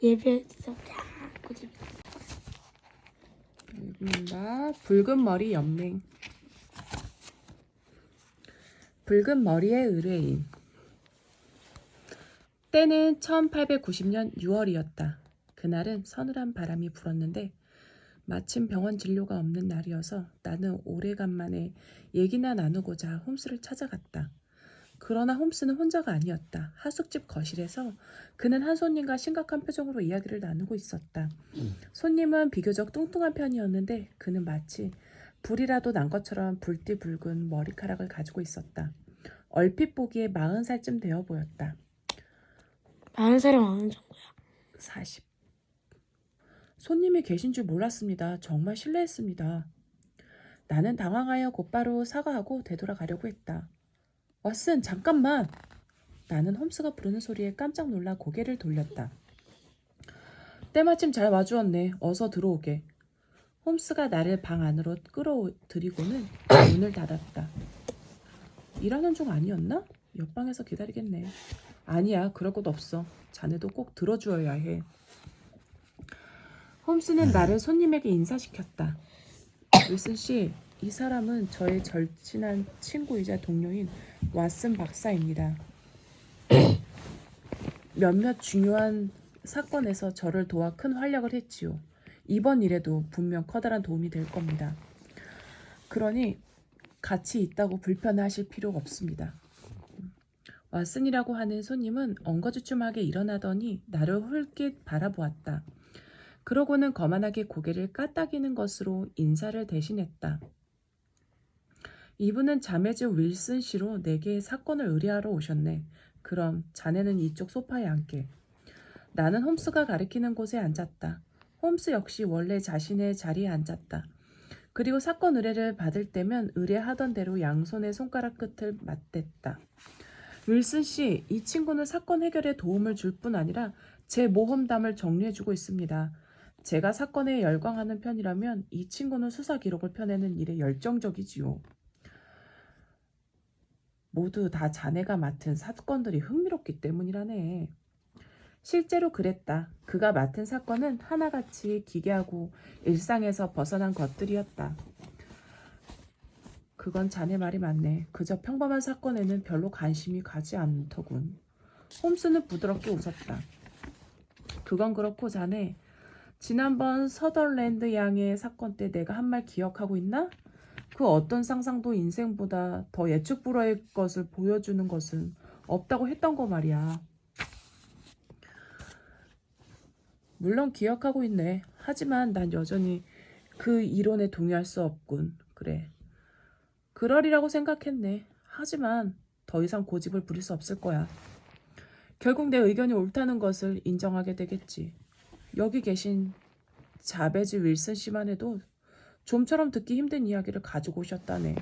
예배에서 자꾸 읽는다. 붉은 머리 연맹. 붉은 머리의 의뢰인. 때는 1890년 6월이었다. 그날은 서늘한 바람이 불었는데 마침 병원 진료가 없는 날이어서 나는 오래간만에 얘기나 나누고자 홈스를 찾아갔다. 그러나 홈스는 혼자가 아니었다. 하숙집 거실에서 그는 한 손님과 심각한 표정으로 이야기를 나누고 있었다. 손님은 비교적 뚱뚱한 편이었는데 그는 마치 불이라도 난 것처럼 붉디 붉은 머리카락을 가지고 있었다. 얼핏 보기에 40살쯤 되어 보였다. 많은 사람 어느 정도야? 40. 손님이 계신 줄 몰랐습니다. 정말 실례했습니다. 나는 당황하여 곧바로 사과하고 되돌아가려고 했다. 왓슨, 잠깐만! 나는 홈스가 부르는 소리에 깜짝 놀라 고개를 돌렸다. 때마침 잘 와주었네. 어서 들어오게. 홈스가 나를 방 안으로 끌어들이고는 문을 닫았다. 일하는 중 아니었나? 옆방에서 기다리겠네. 아니야, 그럴 것 없어. 자네도 꼭 들어주어야 해. 홈스는 나를 손님에게 인사시켰다. 윌슨 씨, 이 사람은 저의 절친한 친구이자 동료인 왓슨 박사입니다. 몇몇 중요한 사건에서 저를 도와 큰 활약을 했지요. 이번 일에도 분명 커다란 도움이 될 겁니다. 그러니 같이 있다고 불편해하실 필요가 없습니다. 왓슨이라고 하는 손님은 엉거주춤하게 일어나더니 나를 훌깃 바라보았다. 그러고는 거만하게 고개를 까딱이는 것으로 인사를 대신했다. 이분은 자매즈 윌슨 씨로 내게 사건을 의뢰하러 오셨네. 그럼 자네는 이쪽 소파에 앉게. 나는 홈스가 가리키는 곳에 앉았다. 홈스 역시 원래 자신의 자리에 앉았다. 그리고 사건 의뢰를 받을 때면 의뢰하던 대로 양손의 손가락 끝을 맞댔다. 윌슨 씨, 이 친구는 사건 해결에 도움을 줄 뿐 아니라 제 모험담을 정리해주고 있습니다. 제가 사건에 열광하는 편이라면 이 친구는 수사 기록을 펴내는 일에 열정적이지요. 모두 다 자네가 맡은 사건들이 흥미롭기 때문이라네. 실제로 그랬다. 그가 맡은 사건은 하나같이 기괴하고 일상에서 벗어난 것들이었다. 그건 자네 말이 맞네. 그저 평범한 사건에는 별로 관심이 가지 않더군. 홈스는 부드럽게 웃었다. 그건 그렇고 자네, 지난번 서덜랜드 양의 사건 때 내가 한 말 기억하고 있나? 그 어떤 상상도 인생보다 더 예측 불허의 것을 보여주는 것은 없다고 했던 거 말이야. 물론 기억하고 있네. 하지만 난 여전히 그 이론에 동의할 수 없군. 그래. 그러리라고 생각했네. 하지만 더 이상 고집을 부릴 수 없을 거야. 결국 내 의견이 옳다는 것을 인정하게 되겠지. 여기 계신 자베즈 윌슨 씨만 해도 좀처럼 듣기 힘든 이야기를 가지고 오셨다네.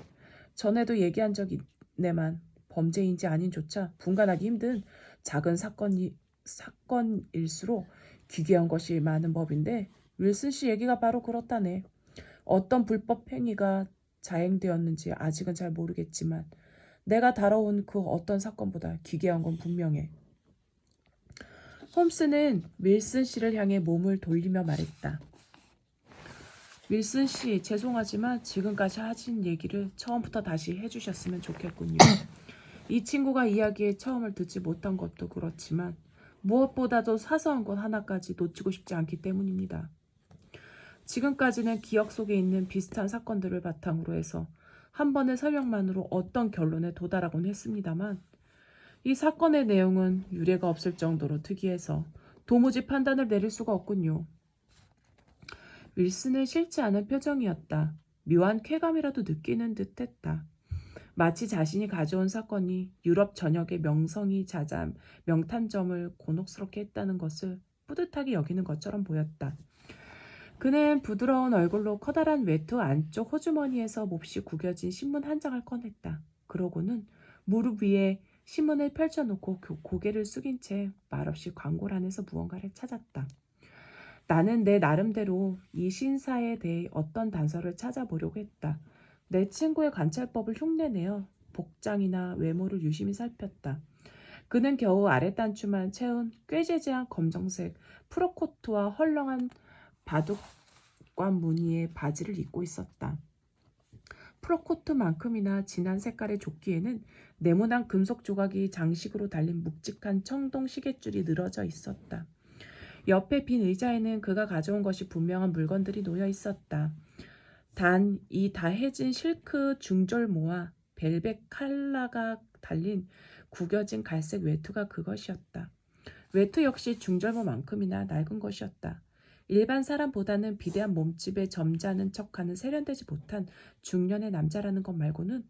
전에도 얘기한 적 있네만 범죄인지 아닌조차 분간하기 힘든 작은 사건일수록 기괴한 것이 많은 법인데 윌슨 씨 얘기가 바로 그렇다네. 어떤 불법 행위가 자행되었는지 아직은 잘 모르겠지만 내가 다뤄온 그 어떤 사건보다 기괴한 건 분명해. 홈스는 윌슨 씨를 향해 몸을 돌리며 말했다. 윌슨 씨, 죄송하지만 지금까지 하신 얘기를 처음부터 다시 해주셨으면 좋겠군요. 이 친구가 이야기에 처음을 듣지 못한 것도 그렇지만 무엇보다도 사소한 것 하나까지 놓치고 싶지 않기 때문입니다. 지금까지는 기억 속에 있는 비슷한 사건들을 바탕으로 해서 한 번의 설명만으로 어떤 결론에 도달하곤 했습니다만 이 사건의 내용은 유례가 없을 정도로 특이해서 도무지 판단을 내릴 수가 없군요. 윌슨은 싫지 않은 표정이었다. 묘한 쾌감이라도 느끼는 듯했다. 마치 자신이 가져온 사건이 유럽 전역의 명탐점을 곤혹스럽게 했다는 것을 뿌듯하게 여기는 것처럼 보였다. 그는 부드러운 얼굴로 커다란 외투 안쪽 호주머니에서 몹시 구겨진 신문 한 장을 꺼냈다. 그러고는 무릎 위에 신문을 펼쳐놓고 고개를 숙인 채 말없이 광고란에서 무언가를 찾았다. 나는 내 나름대로 이 신사에 대해 어떤 단서를 찾아보려고 했다. 내 친구의 관찰법을 흉내내어 복장이나 외모를 유심히 살폈다. 그는 겨우 아랫단추만 채운 꾀재재한 검정색 프로코트와 헐렁한 바둑관 무늬의 바지를 입고 있었다. 프로코트만큼이나 진한 색깔의 조끼에는 네모난 금속 조각이 장식으로 달린 묵직한 청동 시계줄이 늘어져 있었다. 옆에 빈 의자에는 그가 가져온 것이 분명한 물건들이 놓여 있었다. 단 이 다해진 실크 중절모와 벨벳 칼라가 달린 구겨진 갈색 외투가 그것이었다. 외투 역시 중절모만큼이나 낡은 것이었다. 일반 사람보다는 비대한 몸집에 점잖은 척하는 세련되지 못한 중년의 남자라는 것 말고는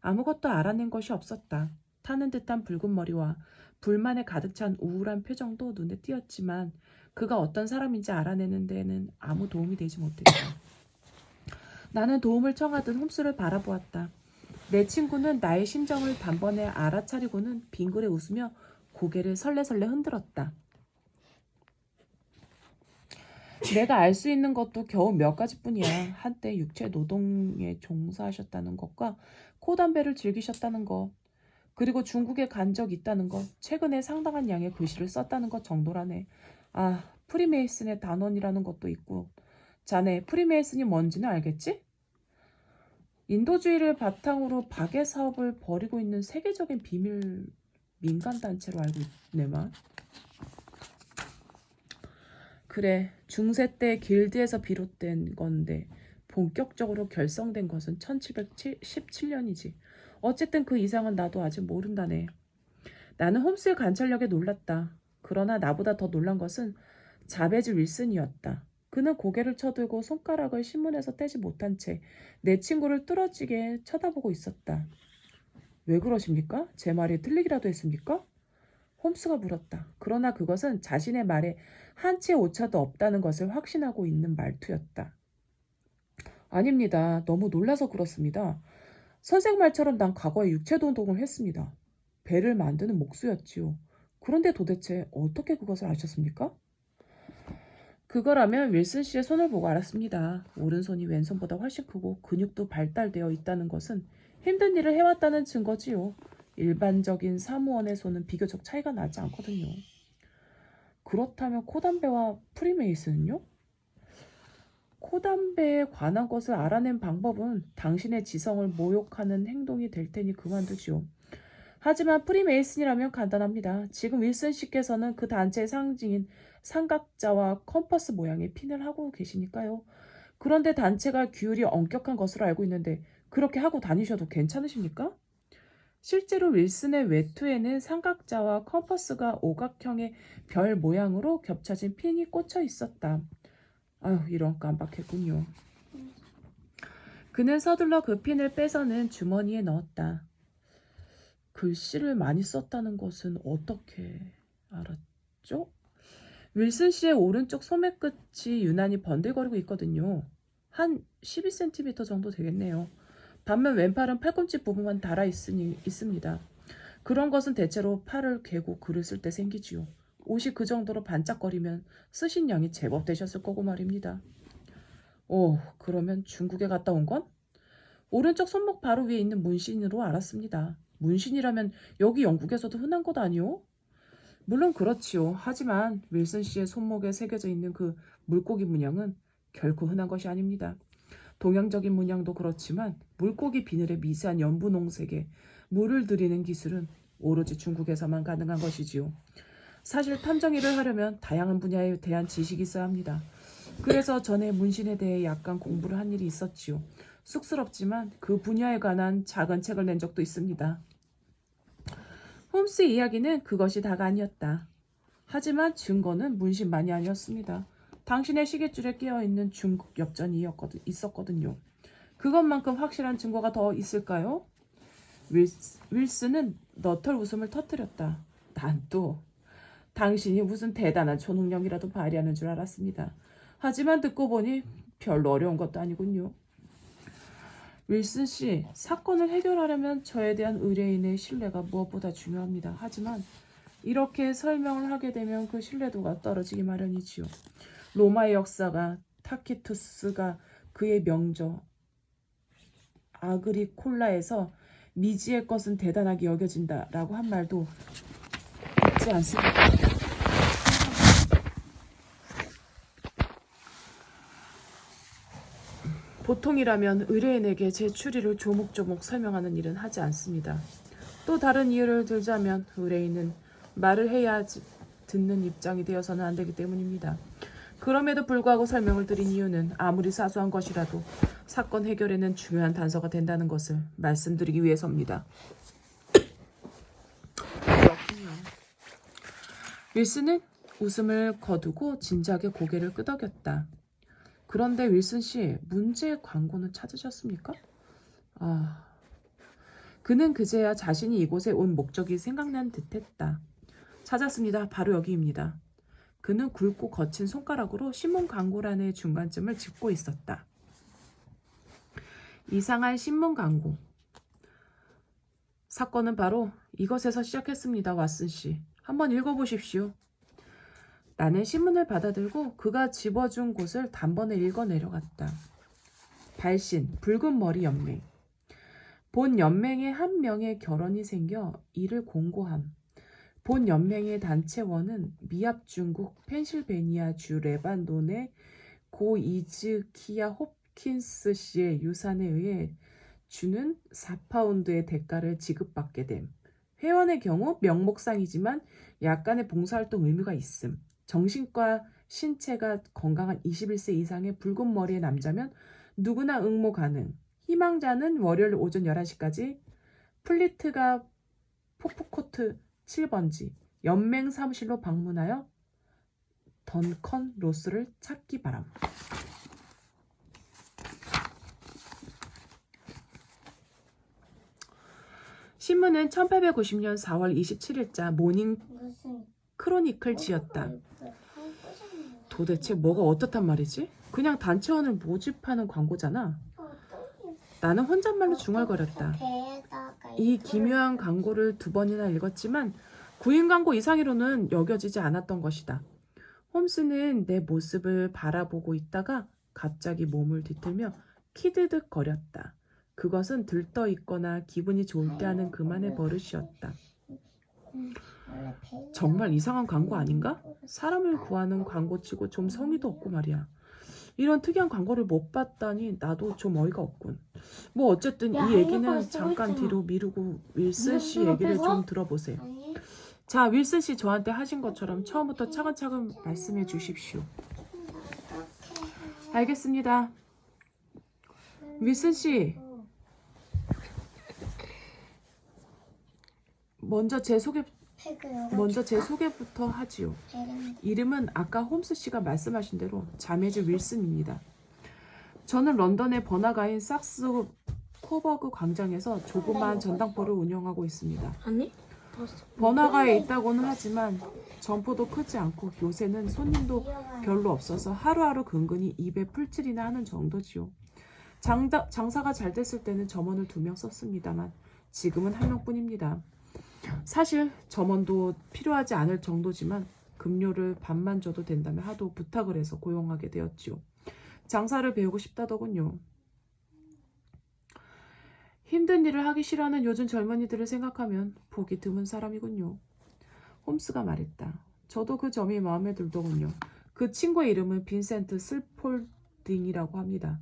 아무것도 알아낸 것이 없었다. 타는 듯한 붉은 머리와 불만에 가득 찬 우울한 표정도 눈에 띄었지만 그가 어떤 사람인지 알아내는 데에는 아무 도움이 되지 못했다. 나는 도움을 청하듯 홈스를 바라보았다. 내 친구는 나의 심정을 단번에 알아차리고는 빙그레 웃으며 고개를 설레설레 흔들었다. 내가 알 수 있는 것도 겨우 몇 가지뿐이야. 한때 육체 노동에 종사하셨다는 것과 코담배를 즐기셨다는 것, 그리고 중국에 간 적 있다는 것, 최근에 상당한 양의 글씨를 썼다는 것 정도라네. 아, 프리메이슨의 단원이라는 것도 있고. 자네 프리메이슨이 뭔지는 알겠지? 인도주의를 바탕으로 박애 사업을 벌이고 있는 세계적인 비밀 민간단체로 알고 있네만. 그래, 중세 때 길드에서 비롯된 건데 본격적으로 결성된 것은 1717년이지. 어쨌든 그 이상은 나도 아직 모른다네. 나는 홈스의 관찰력에 놀랐다. 그러나 나보다 더 놀란 것은 자베즈 윌슨이었다. 그는 고개를 쳐들고 손가락을 신문에서 떼지 못한 채 내 친구를 뚫어지게 쳐다보고 있었다. 왜 그러십니까? 제 말이 틀리기라도 했습니까? 홈스가 물었다. 그러나 그것은 자신의 말에 한치의 오차도 없다는 것을 확신하고 있는 말투였다. 아닙니다. 너무 놀라서 그렇습니다. 선생 말처럼 난 과거에 육체노동을 했습니다. 배를 만드는 목수였지요. 그런데 도대체 어떻게 그것을 아셨습니까? 그거라면 윌슨 씨의 손을 보고 알았습니다. 오른손이 왼손보다 훨씬 크고 근육도 발달되어 있다는 것은 힘든 일을 해왔다는 증거지요. 일반적인 사무원의 손은 비교적 차이가 나지 않거든요. 그렇다면 코담배와 프리메이슨은요? 코담배에 관한 것을 알아낸 방법은 당신의 지성을 모욕하는 행동이 될 테니 그만두지요. 하지만 프리메이슨이라면 간단합니다. 지금 윌슨 씨께서는 그 단체의 상징인 삼각자와 컴퍼스 모양의 핀을 하고 계시니까요. 그런데 단체가 규율이 엄격한 것으로 알고 있는데 그렇게 하고 다니셔도 괜찮으십니까? 실제로 윌슨의 외투에는 삼각자와 컴퍼스가 오각형의 별 모양으로 겹쳐진 핀이 꽂혀 있었다. 아유, 이런 깜빡했군요. 그는 서둘러 그 핀을 빼서는 주머니에 넣었다. 글씨를 많이 썼다는 것은 어떻게 알았죠? 윌슨 씨의 오른쪽 소매 끝이 유난히 번들거리고 있거든요. 한 12cm 정도 되겠네요. 반면 왼팔은 팔꿈치 부분만 달아 있습니다. 그런 것은 대체로 팔을 괴고 글을 쓸 때 생기지요. 옷이 그 정도로 반짝거리면 쓰신 양이 제법 되셨을 거고 말입니다. 오, 그러면 중국에 갔다 온 건? 오른쪽 손목 바로 위에 있는 문신으로 알았습니다. 문신이라면 여기 영국에서도 흔한 것 아니오? 물론 그렇지요. 하지만 윌슨 씨의 손목에 새겨져 있는 그 물고기 문양은 결코 흔한 것이 아닙니다. 동양적인 문양도 그렇지만 물고기 비늘의 미세한 연분홍색에 물을 들이는 기술은 오로지 중국에서만 가능한 것이지요. 사실 탐정 일을 하려면 다양한 분야에 대한 지식이 있어야 합니다. 그래서 전에 문신에 대해 약간 공부를 한 일이 있었지요. 쑥스럽지만 그 분야에 관한 작은 책을 낸 적도 있습니다. 홈스의 이야기는 그것이 다가 아니었다. 하지만 증거는 문신만이 아니었습니다. 당신의 시계줄에 끼어있는 중국 엽전이 있었거든요. 그것만큼 확실한 증거가 더 있을까요? 윌슨은 너털 웃음을 터뜨렸다. 난 또 당신이 무슨 대단한 초능력이라도 발휘하는 줄 알았습니다. 하지만 듣고 보니 별로 어려운 것도 아니군요. 윌슨 씨, 사건을 해결하려면 저에 대한 의뢰인의 신뢰가 무엇보다 중요합니다. 하지만 이렇게 설명을 하게 되면 그 신뢰도가 떨어지기 마련이지요. 로마의 역사가 타키투스가 그의 명저 아그리콜라에서 미지의 것은 대단하게 여겨진다라고 한 말도 하지 않습니다. 보통이라면 의뢰인에게 제 추리를 조목조목 설명하는 일은 하지 않습니다. 또 다른 이유를 들자면 의뢰인은 말을 해야 듣는 입장이 되어서는 안 되기 때문입니다. 그럼에도 불구하고 설명을 드린 이유는 아무리 사소한 것이라도 사건 해결에는 중요한 단서가 된다는 것을 말씀드리기 위해서입니다. 그렇군요. 윌슨은 웃음을 거두고 진지하게 고개를 끄덕였다. 그런데 윌슨 씨, 문제의 광고는 찾으셨습니까? 그는 그제야 자신이 이곳에 온 목적이 생각난 듯했다. 찾았습니다. 바로 여기입니다. 그는 굵고 거친 손가락으로 신문 광고란의 중간쯤을 짚고 있었다. 이상한 신문 광고. 사건은 바로 이것에서 시작했습니다. 왓슨 씨. 한번 읽어보십시오. 나는 신문을 받아들고 그가 집어준 곳을 단번에 읽어 내려갔다. 발신, 붉은 머리 연맹. 본 연맹의 한 명의 결혼이 생겨 이를 공고함. 본 연맹의 단체원은 미합 중국 펜실베니아 주 레반논의 고 이즈키야 홉킨스 씨의 유산에 의해 주는 4파운드의 대가를 지급받게 됨. 회원의 경우 명목상이지만 약간의 봉사활동 의무가 있음. 정신과 신체가 건강한 21세 이상의 붉은 머리의 남자면 누구나 응모 가능. 희망자는 월요일 오전 11시까지 플리트가 포프코트 7번지 연맹 사무실로 방문하여 던컨 로스를 찾기 바람. 신문은 1890년 4월 27일자 모닝 크로니클지였다. 도대체 뭐가 어떻단 말이지? 그냥 단체원을 모집하는 광고잖아. 나는 혼잣말로 중얼거렸다. 이 기묘한 광고를 2번이나 읽었지만 구인 광고 이상으로는 여겨지지 않았던 것이다. 홈스는 내 모습을 바라보고 있다가 갑자기 몸을 뒤틀며 키드득 거렸다. 그것은 들떠 있거나 기분이 좋을 때 하는 그만의 버릇이었다. 정말 이상한 광고 아닌가? 사람을 구하는 광고치고 좀 성의도 없고 말이야. 이런 특이한 광고를 못 봤다니 나도 좀 어이가 없군. 뭐 어쨌든 이 얘기는 잠깐 뒤로 미루고 윌슨 씨 얘기를 좀 들어보세요. 자, 윌슨 씨 저한테 하신 것처럼 처음부터 차근차근 말씀해 주십시오. 알겠습니다. 윌슨 씨, 먼저 제 소개부터 하지요. 이름은 아까 홈스 씨가 말씀하신 대로 자매주 윌슨입니다. 저는 런던의 번화가인 sak스 코버그 광장에서 조그마한 전당포를 운영하고 있습니다. 아니? 번화가에 있다고는 하지만 점포도 크지 않고 요새는 손님도 별로 없어서 하루하루 근근히 입에 풀칠이나 하는 정도지요. 장사가 잘 됐을 때는 점원을 2명 썼습니다만 지금은 1명뿐입니다. 사실 점원도 필요하지 않을 정도지만 급료를 반만 줘도 된다며 하도 부탁을 해서 고용하게 되었지요. 장사를 배우고 싶다더군요. 힘든 일을 하기 싫어하는 요즘 젊은이들을 생각하면 보기 드문 사람이군요. 홈스가 말했다. 저도 그 점이 마음에 들더군요. 그 친구의 이름은 빈센트 슬폴딩이라고 합니다.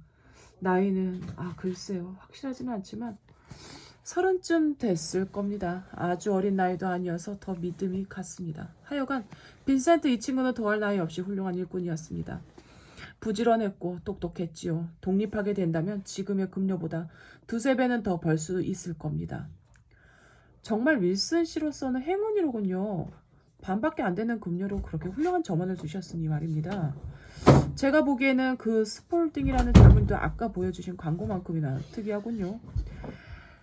나이는 글쎄요, 확실하지는 않지만 30쯤 됐을 겁니다. 아주 어린 나이도 아니어서 더 믿음이 갔습니다. 하여간 빈센트 이 친구는 더할 나위 없이 훌륭한 일꾼이었습니다. 부지런했고 똑똑했지요. 독립하게 된다면 지금의 급료보다 2~3배는 더 벌 수 있을 겁니다. 정말 윌슨 씨로서는 행운이로군요. 반밖에 안 되는 급료로 그렇게 훌륭한 점원을 두셨으니 말입니다. 제가 보기에는 그 스폴딩이라는 젊은이도 아까 보여주신 광고만큼이나 특이하군요.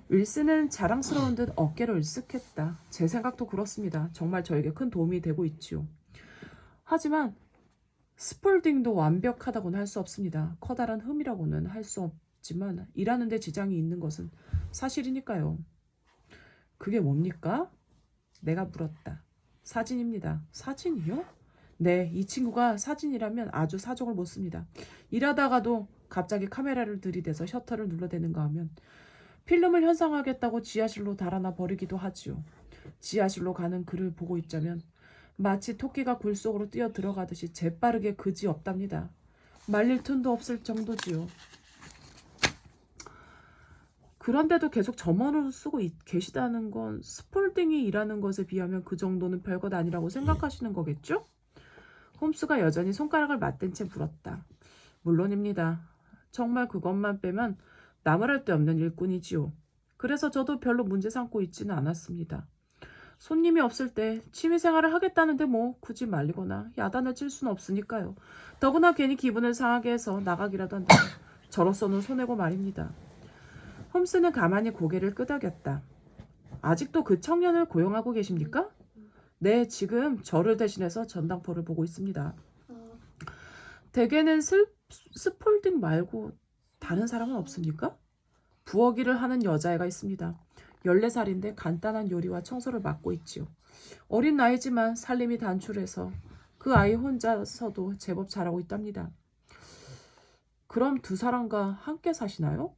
윌슨은 자랑스러운 듯 어깨를 으쓱했다. 제 생각도 그렇습니다. 정말 저에게 큰 도움이 되고 있지요. 하지만 스폴딩도 완벽하다고는 할 수 없습니다. 커다란 흠이라고는 할 수 없지만 일하는 데 지장이 있는 것은 사실이니까요. 그게 뭡니까? 내가 물었다. 사진입니다. 사진이요? 네, 이 친구가 사진이라면 아주 사정을 못 씁니다. 일하다가도 갑자기 카메라를 들이대서 셔터를 눌러대는가 하면 필름을 현상하겠다고 지하실로 달아나 버리기도 하지요. 지하실로 가는 그를 보고 있자면 마치 토끼가 굴 속으로 뛰어 들어가듯이 재빠르게 그지없답니다. 말릴 틈도 없을 정도지요. 그런데도 계속 점원을 쓰고 계시다는 건 스폴딩이 일하는 것에 비하면 그 정도는 별것 아니라고 생각하시는 거겠죠? 홈스가 여전히 손가락을 맞댄 채 물었다. 물론입니다. 정말 그것만 빼면 나무랄 데 없는 일꾼이지요. 그래서 저도 별로 문제 삼고 있지는 않았습니다. 손님이 없을 때 취미생활을 하겠다는데 뭐 굳이 말리거나 야단을 칠 수는 없으니까요. 더구나 괜히 기분을 상하게 해서 나가기라도 한다면 저로서는 손해고 말입니다. 홈스는 가만히 고개를 끄덕였다. 아직도 그 청년을 고용하고 계십니까? 네, 지금 저를 대신해서 전당포를 보고 있습니다. 대개는 스폴딩 말고 다른 사람은 없습니까? 부엌 일을 하는 여자애가 있습니다. 14살인데 간단한 요리와 청소를 맡고 있지요. 어린 나이지만 살림이 단출해서 그 아이 혼자서도 제법 잘하고 있답니다. 그럼 두 사람과 함께 사시나요?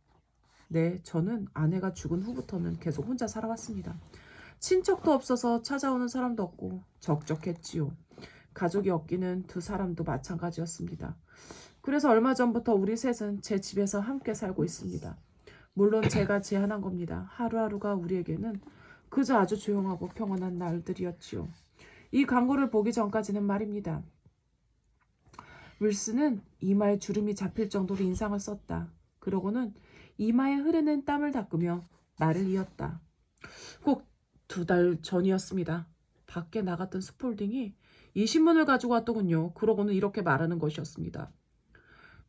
네, 저는 아내가 죽은 후부터는 계속 혼자 살아왔습니다. 친척도 없어서 찾아오는 사람도 없고 적적했지요. 가족이 없기는 두 사람도 마찬가지였습니다. 그래서 얼마 전부터 우리 셋은 제 집에서 함께 살고 있습니다. 물론 제가 제안한 겁니다. 하루하루가 우리에게는 그저 아주 조용하고 평온한 날들이었지요. 이 광고를 보기 전까지는 말입니다. 윌슨은 이마에 주름이 잡힐 정도로 인상을 썼다. 그러고는 이마에 흐르는 땀을 닦으며 말을 이었다. 꼭 2달 전이었습니다. 밖에 나갔던 스폴딩이 이 신문을 가지고 왔더군요. 그러고는 이렇게 말하는 것이었습니다.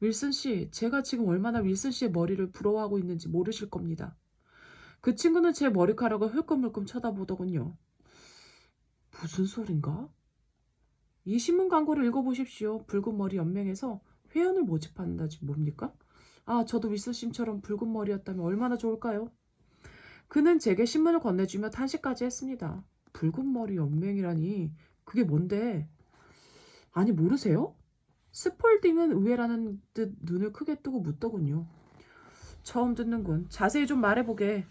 윌슨 씨, 제가 지금 얼마나 윌슨 씨의 머리를 부러워하고 있는지 모르실 겁니다. 그 친구는 제 머리카락을 흘끔흘끔 쳐다보더군요. 무슨 소린가? 이 신문 광고를 읽어보십시오. 붉은 머리 연맹에서 회원을 모집한다지 뭡니까? 아, 저도 윌슨 씨처럼 붉은 머리였다면 얼마나 좋을까요? 그는 제게 신문을 건네주며 탄식까지 했습니다. 붉은 머리 연맹이라니 그게 뭔데? 아니 모르세요? 스폴딩은 의외라는 듯 눈을 크게 뜨고 묻더군요. 처음 듣는군. 자세히 좀 말해보게.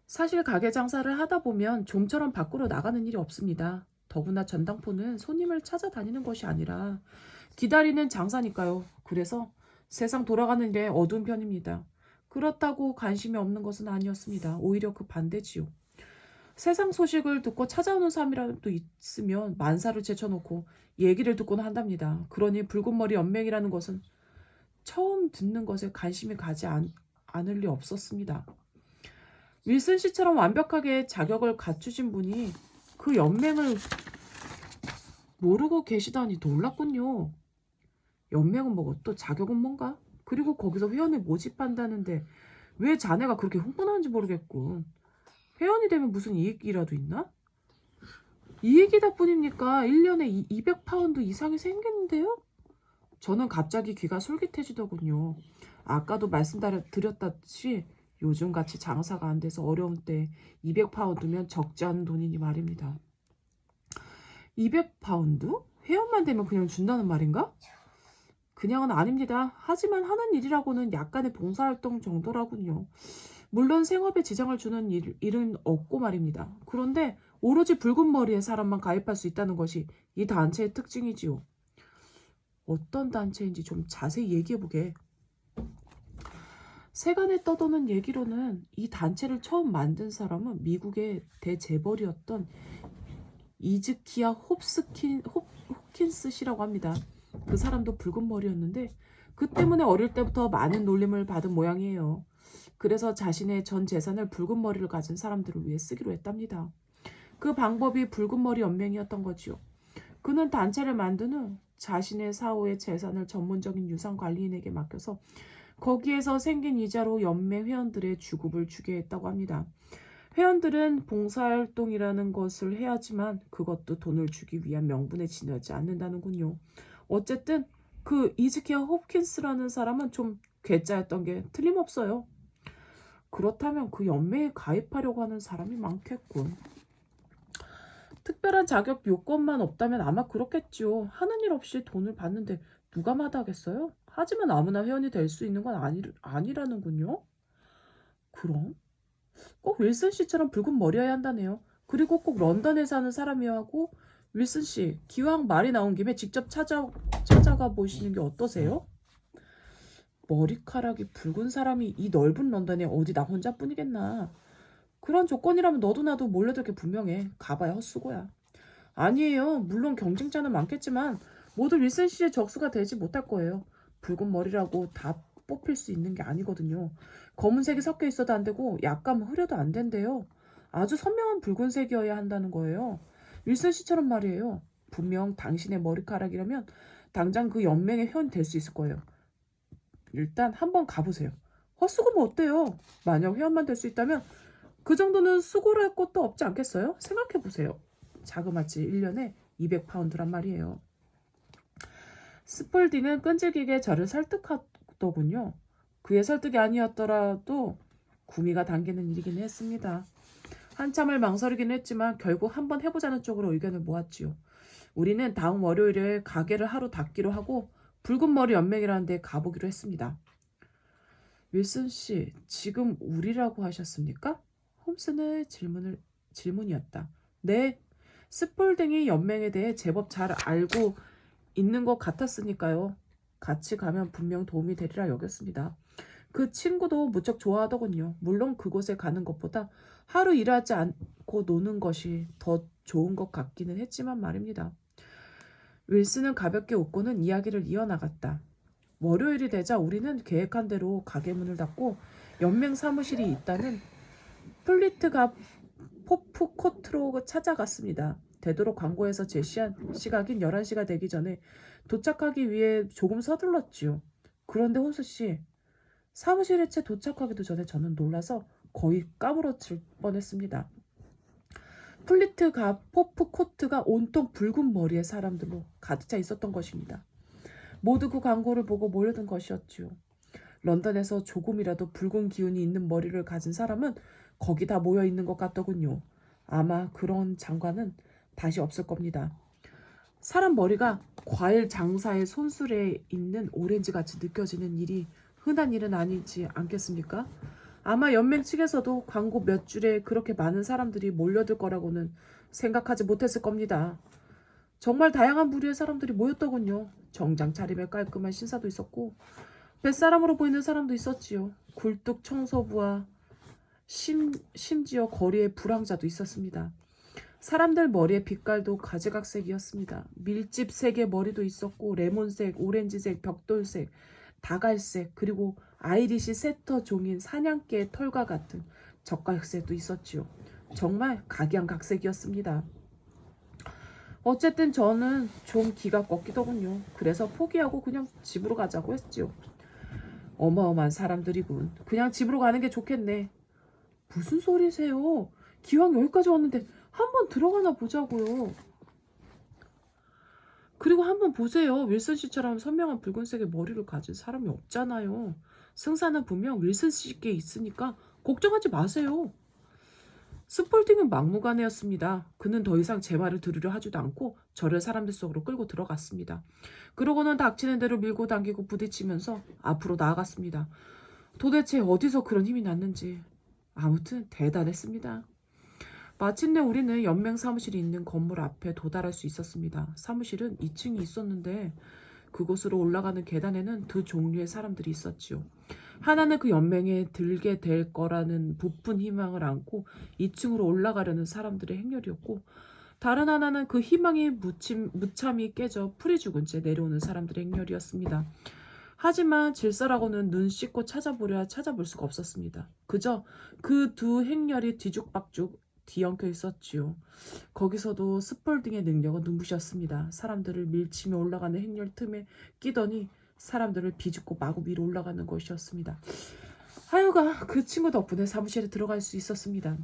사실 가게 장사를 하다 보면 좀처럼 밖으로 나가는 일이 없습니다. 더구나 전당포는 손님을 찾아다니는 것이 아니라 기다리는 장사니까요. 그래서 세상 돌아가는 게 어두운 편입니다. 그렇다고 관심이 없는 것은 아니었습니다. 오히려 그 반대지요. 세상 소식을 듣고 찾아오는 사람이라도 있으면 만사를 제쳐놓고 얘기를 듣곤 한답니다. 그러니 붉은 머리 연맹이라는 것은 처음 듣는 것에 관심이 가지 않을 리 없었습니다. 윌슨 씨처럼 완벽하게 자격을 갖추신 분이 그 연맹을 모르고 계시다니 놀랐군요. 연맹은 뭐고 또 자격은 뭔가? 그리고 거기서 회원을 모집한다는데 왜 자네가 그렇게 흥분하는지 모르겠군. 회원이 되면 무슨 이익이라도 있나? 이익이다 뿐입니까? 1년에 200파운드 이상이 생기는데요? 저는 갑자기 귀가 솔깃해지더군요. 아까도 말씀드렸다시피 요즘같이 장사가 안 돼서 어려운 때 200파운드면 적지 않은 돈이니 말입니다. 200파운드? 회원만 되면 그냥 준다는 말인가? 그냥은 아닙니다. 하지만 하는 일이라고는 약간의 봉사활동 정도라군요. 물론 생업에 지장을 주는 일은 없고 말입니다. 그런데 오로지 붉은 머리의 사람만 가입할 수 있다는 것이 이 단체의 특징이지요. 어떤 단체인지 좀 자세히 얘기해보게. 세간에 떠도는 얘기로는 이 단체를 처음 만든 사람은 미국의 대재벌이었던 이즈키야 홉킨스 씨라고 합니다. 그 사람도 붉은 머리였는데 그 때문에 어릴 때부터 많은 놀림을 받은 모양이에요. 그래서 자신의 전 재산을 붉은 머리를 가진 사람들을 위해 쓰기로 했답니다. 그 방법이 붉은 머리 연맹이었던 거지요. 그는 단체를 만든 후 자신의 사후의 재산을 전문적인 유산 관리인에게 맡겨서 거기에서 생긴 이자로 연맹 회원들의 주급을 주게 했다고 합니다. 회원들은 봉사활동이라는 것을 해야지만 그것도 돈을 주기 위한 명분에 지나지 않는다는군요. 어쨌든 그 이즈키야 홉킨스라는 사람은 좀 괴짜였던 게 틀림없어요. 그렇다면 그 연맹에 가입하려고 하는 사람이 많겠군. 특별한 자격 요건만 없다면 아마 그렇겠지요. 하는 일 없이 돈을 받는데 누가 마다하겠어요? 하지만 아무나 회원이 될 수 있는 건 아니라는군요. 그럼? 꼭 윌슨 씨처럼 붉은 머리여야 한다네요. 그리고 꼭 런던에 사는 사람이야 하고 윌슨 씨, 기왕 말이 나온 김에 직접 찾아가 보시는 게 어떠세요? 머리카락이 붉은 사람이 이 넓은 런던에 어디 나 혼자뿐이겠나. 그런 조건이라면 너도 나도 몰려들 게 분명해. 가봐야 헛수고야. 아니에요. 물론 경쟁자는 많겠지만 모두 윌슨 씨의 적수가 되지 못할 거예요. 붉은 머리라고 다 뽑힐 수 있는 게 아니거든요. 검은색이 섞여 있어도 안 되고 약간 흐려도 안 된대요. 아주 선명한 붉은색이어야 한다는 거예요. 윌슨 씨처럼 말이에요. 분명 당신의 머리카락이라면 당장 그 연맹의 회원이 될 수 있을 거예요. 일단 한번 가보세요. 헛수고면 어때요? 만약 회원만 될 수 있다면 그 정도는 수고를 할 것도 없지 않겠어요? 생각해보세요. 자그마치 1년에 200파운드란 말이에요. 스폴딩은 끈질기게 저를 설득하더군요. 그의 설득이 아니었더라도 구미가 당기는 일이긴 했습니다. 한참을 망설이긴 했지만 결국 한번 해보자는 쪽으로 의견을 모았지요. 우리는 다음 월요일에 가게를 하루 닫기로 하고 붉은 머리 연맹이라는 데 가보기로 했습니다. 윌슨 씨, 지금 우리라고 하셨습니까? 홈스의 질문이었다. 네, 스폴딩이 연맹에 대해 제법 잘 알고 있는 것 같았으니까요. 같이 가면 분명 도움이 되리라 여겼습니다. 그 친구도 무척 좋아하더군요. 물론 그곳에 가는 것보다 하루 일하지 않고 노는 것이 더 좋은 것 같기는 했지만 말입니다. 윌슨은 가볍게 웃고는 이야기를 이어나갔다. 월요일이 되자 우리는 계획한 대로 가게 문을 닫고 연맹 사무실이 있다는 플리트가 포프코트로 찾아갔습니다. 되도록 광고에서 제시한 시각인 11시가 되기 전에 도착하기 위해 조금 서둘렀지요. 그런데 혼수 씨, 사무실에 채 도착하기도 전에 저는 놀라서 거의 까무러칠 뻔했습니다. 플리트가 포프코트가 온통 붉은 머리의 사람들로 가득 차 있었던 것입니다. 모두 그 광고를 보고 몰려든 것이었지요. 런던에서 조금이라도 붉은 기운이 있는 머리를 가진 사람은 거기 다 모여 있는 것 같더군요. 아마 그런 장관은 다시 없을 겁니다. 사람 머리가 과일 장사의 손술에 있는 오렌지같이 느껴지는 일이 흔한 일은 아니지 않겠습니까? 아마 연맹 측에서도 광고 몇 줄에 그렇게 많은 사람들이 몰려들 거라고는 생각하지 못했을 겁니다. 정말 다양한 부류의 사람들이 모였더군요. 정장 차림에 깔끔한 신사도 있었고 뱃사람으로 보이는 사람도 있었지요. 굴뚝 청소부와 심지어 거리에 불황자도 있었습니다. 사람들 머리의 빛깔도 가지각색이었습니다. 밀집색의 머리도 있었고 레몬색, 오렌지색, 벽돌색, 다갈색, 그리고 아이리시 세터 종인 사냥개의 털과 같은 젓갈색도 있었지요. 정말 각양각색이었습니다. 어쨌든 저는 좀 기가 꺾이더군요. 그래서 포기하고 그냥 집으로 가자고 했지요. 어마어마한 사람들이군. 그냥 집으로 가는 게 좋겠네. 무슨 소리세요? 기왕 여기까지 왔는데 한번 들어가나 보자고요. 그리고 한번 보세요. 윌슨 씨처럼 선명한 붉은색의 머리를 가진 사람이 없잖아요. 승산은 분명 윌슨 씨께 있으니까 걱정하지 마세요. 스폴딩은 막무가내였습니다. 그는 더 이상 제 말을 들으려 하지도 않고 저를 사람들 속으로 끌고 들어갔습니다. 그러고는 닥치는 대로 밀고 당기고 부딪히면서 앞으로 나아갔습니다. 도대체 어디서 그런 힘이 났는지 아무튼 대단했습니다. 마침내 우리는 연맹 사무실이 있는 건물 앞에 도달할 수 있었습니다. 사무실은 2층이 있었는데 그곳으로 올라가는 계단에는 두 종류의 사람들이 있었지요. 하나는 그 연맹에 들게 될 거라는 부푼 희망을 안고 2층으로 올라가려는 사람들의 행렬이었고 다른 하나는 그 희망이 무참히 깨져 풀이 죽은 채 내려오는 사람들의 행렬이었습니다. 하지만 질서라고는 눈 씻고 찾아볼 수가 없었습니다. 그저 그 두 행렬이 뒤죽박죽 뒤엉켜 있었지요. 거기서도 스폴딩의 능력은 눈부셨습니다. 사람들을 밀치며 올라가는 행렬 틈에 끼더니 사람들을 비집고 마구 위로 올라가는 것이었습니다. 하여가 그 친구 덕분에 사무실에 들어갈 수 있었습니다.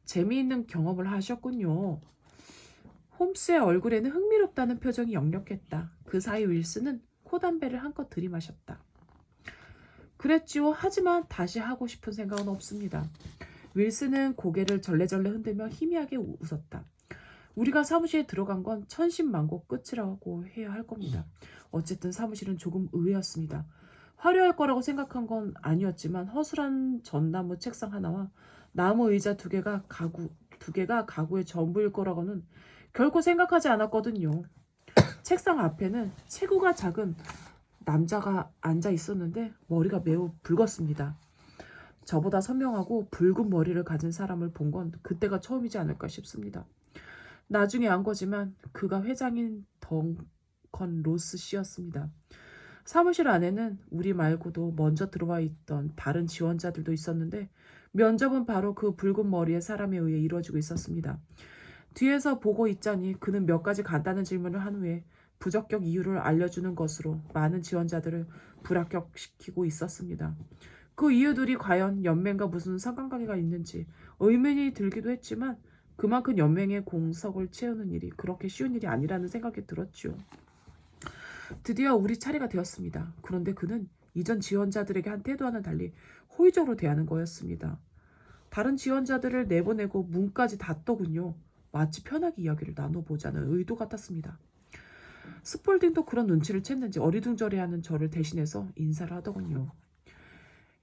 재미있는 경험을 하셨군요. 홈스의 얼굴에는 흥미롭다는 표정이 역력했다. 그 사이 윌슨은 코담배를 한껏 들이마셨다. 그랬지요. 하지만 다시 하고 싶은 생각은 없습니다. 윌슨은 고개를 절레절레 흔들며 희미하게 웃었다. 우리가 사무실에 들어간 건 천신만고 끝이라고 해야 할 겁니다. 어쨌든 사무실은 조금 의외였습니다. 화려할 거라고 생각한 건 아니었지만 허술한 전나무 책상 하나와 나무 의자 2개가 두 개가 가구의 전부일 거라고는 결코 생각하지 않았거든요. 책상 앞에는 체구가 작은 남자가 앉아 있었는데 머리가 매우 붉었습니다. 저보다 선명하고 붉은 머리를 가진 사람을 본 건 그때가 처음이지 않을까 싶습니다. 나중에 안 거지만 그가 회장인 덩컨 로스 씨였습니다. 사무실 안에는 우리 말고도 먼저 들어와 있던 다른 지원자들도 있었는데 면접은 바로 그 붉은 머리의 사람에 의해 이루어지고 있었습니다. 뒤에서 보고 있자니 그는 몇 가지 간단한 질문을 한 후에 부적격 이유를 알려주는 것으로 많은 지원자들을 불합격시키고 있었습니다. 그 이유들이 과연 연맹과 무슨 상관관계가 있는지 의문이 들기도 했지만 그만큼 연맹의 공석을 채우는 일이 그렇게 쉬운 일이 아니라는 생각이 들었죠. 드디어 우리 차례가 되었습니다. 그런데 그는 이전 지원자들에게 한 태도와는 달리 호의적으로 대하는 거였습니다. 다른 지원자들을 내보내고 문까지 닫더군요. 마치 편하게 이야기를 나눠보자는 의도 같았습니다. 스폴딩도 그런 눈치를 챘는지 어리둥절해하는 저를 대신해서 인사를 하더군요.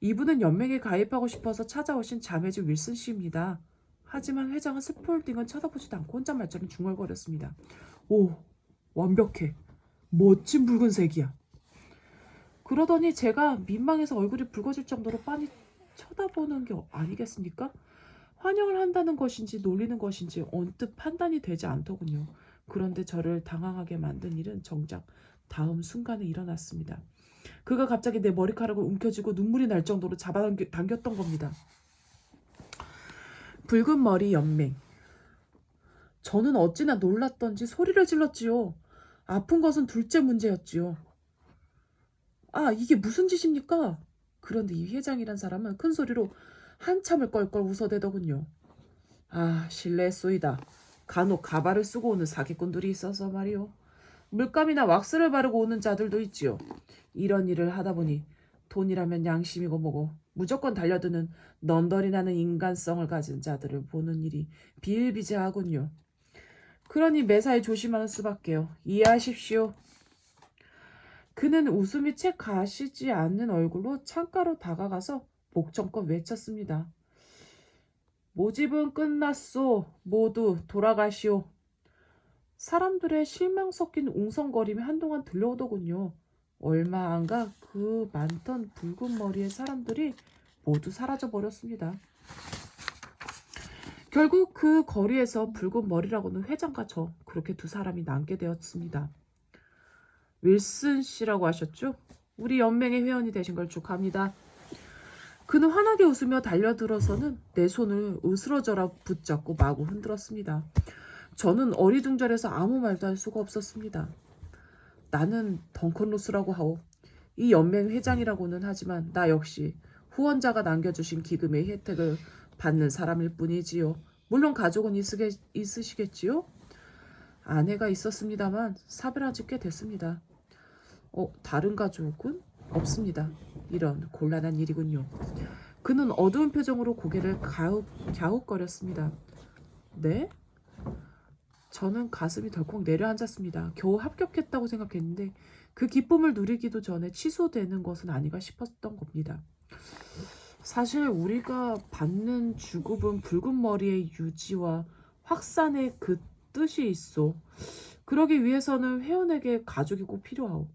이분은 연맹에 가입하고 싶어서 찾아오신 자매주 윌슨 씨입니다. 하지만 회장은 스폴딩은 쳐다보지도 않고 혼잣말처럼 중얼거렸습니다. 오, 완벽해. 멋진 붉은색이야. 그러더니 제가 민망해서 얼굴이 붉어질 정도로 빤히 쳐다보는 게 아니겠습니까? 환영을 한다는 것인지 놀리는 것인지 언뜻 판단이 되지 않더군요. 그런데 저를 당황하게 만든 일은 정작 다음 순간에 일어났습니다. 그가 갑자기 내 머리카락을 움켜쥐고 눈물이 날 정도로 잡아당겼던 겁니다. 붉은 머리 연맹. 저는 어찌나 놀랐던지 소리를 질렀지요. 아픈 것은 둘째 문제였지요. 아, 이게 무슨 짓입니까? 그런데 이 회장이란 사람은 큰 소리로 한참을 껄껄 웃어대더군요. 아, 실례했소이다. 간혹 가발을 쓰고 오는 사기꾼들이 있어서 말이오. 물감이나 왁스를 바르고 오는 자들도 있지요. 이런 일을 하다 보니 돈이라면 양심이고 뭐고 무조건 달려드는 넌더리 나는 인간성을 가진 자들을 보는 일이 비일비재하군요. 그러니 매사에 조심하는 수밖에요. 이해하십시오. 그는 웃음이 채 가시지 않는 얼굴로 창가로 다가가서 목청껏 외쳤습니다. 모집은 끝났소. 모두 돌아가시오. 사람들의 실망 섞인 웅성거림이 한동안 들려오더군요. 얼마 안가 그 많던 붉은 머리의 사람들이 모두 사라져버렸습니다. 결국 그 거리에서 붉은 머리라고는 회장과 저 그렇게 두 사람이 남게 되었습니다. 윌슨 씨라고 하셨죠? 우리 연맹의 회원이 되신 걸 축하합니다. 그는 환하게 웃으며 달려들어서는 내 손을 으스러져라 붙잡고 마구 흔들었습니다. 저는 어리둥절해서 아무 말도 할 수가 없었습니다. 나는 덩컨 로스라고 하오. 이 연맹 회장이라고는 하지만 나 역시 후원자가 남겨주신 기금의 혜택을 받는 사람일 뿐이지요. 물론 가족은 있으시겠지요? 아내가 있었습니다만 사별한 지 꽤 됐습니다. 다른 가족은? 없습니다. 이런 곤란한 일이군요. 그는 어두운 표정으로 고개를 갸웃거렸습니다. 네? 저는 가슴이 덜컥 내려앉았습니다. 겨우 합격했다고 생각했는데 그 기쁨을 누리기도 전에 취소되는 것은 아닌가 싶었던 겁니다. 사실 우리가 받는 주급은 붉은 머리의 유지와 확산의 그 뜻이 있어. 그러기 위해서는 회원에게 가족이 꼭 필요하오.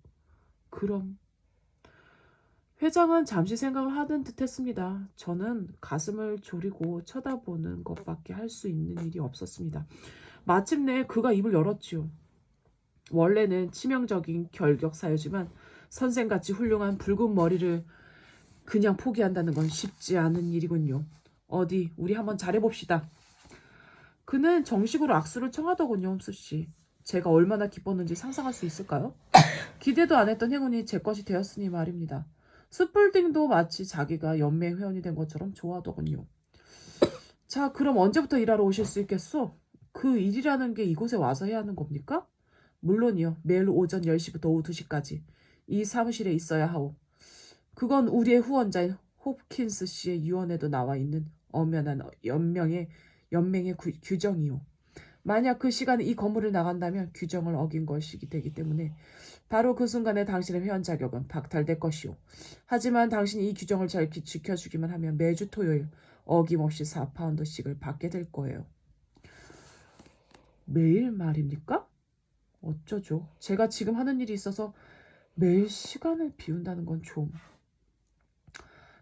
그럼 회장은 잠시 생각을 하는 듯 했습니다. 저는 가슴을 졸이고 쳐다보는 것밖에 할 수 있는 일이 없었습니다. 마침내 그가 입을 열었지요. 원래는 치명적인 결격 사유지만 선생같이 훌륭한 붉은 머리를 그냥 포기한다는 건 쉽지 않은 일이군요. 어디 우리 한번 잘해봅시다. 그는 정식으로 악수를 청하더군요. 홈수씨. 제가 얼마나 기뻤는지 상상할 수 있을까요? 기대도 안 했던 행운이 제 것이 되었으니 말입니다. 스폴딩도 마치 자기가 연맹 회원이 된 것처럼 좋아하더군요. 자, 그럼 언제부터 일하러 오실 수 있겠소? 그 일이라는 게 이곳에 와서 해야 하는 겁니까? 물론이요. 매일 오전 10시부터 오후 2시까지 이 사무실에 있어야 하오. 그건 우리의 후원자인 홉킨스 씨의 유언에도 나와 있는 엄연한 연맹의 규정이오. 만약 그 시간에 이 건물을 나간다면 규정을 어긴 것이기 되기 때문에 바로 그 순간에 당신의 회원 자격은 박탈될 것이오. 하지만 당신이 이 규정을 잘 지켜주기만 하면 매주 토요일 어김없이 4파운드씩을 받게 될 거예요. 매일 말입니까? 어쩌죠? 제가 지금 하는 일이 있어서 매일 시간을 비운다는 건 좀...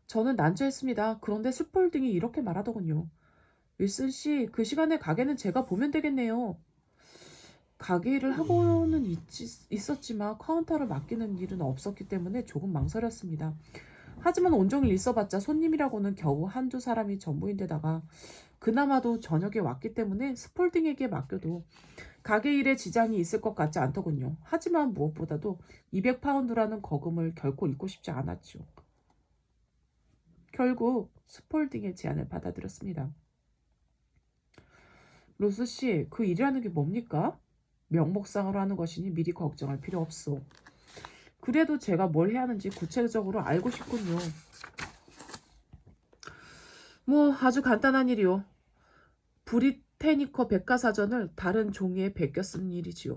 저는 난처했습니다. 그런데 스폴딩이 이렇게 말하더군요. 윌슨 씨, 그 시간에 가게는 제가 보면 되겠네요. 가게 일을 하고는 있었지만 카운터를 맡기는 일은 없었기 때문에 조금 망설였습니다. 하지만 온종일 있어봤자 손님이라고는 겨우 한두 사람이 전부인데다가 그나마도 저녁에 왔기 때문에 스폴딩에게 맡겨도 가게 일에 지장이 있을 것 같지 않더군요. 하지만 무엇보다도 200파운드라는 거금을 결코 잃고 싶지 않았죠. 결국 스폴딩의 제안을 받아들였습니다. 로스 씨, 그 일이라는 게 뭡니까? 명목상으로 하는 것이니 미리 걱정할 필요 없어. 그래도 제가 뭘 해야 하는지 구체적으로 알고 싶군요. 뭐 아주 간단한 일이요. 브리테니커 백과사전을 다른 종이에 베껴 쓰는 일이지요.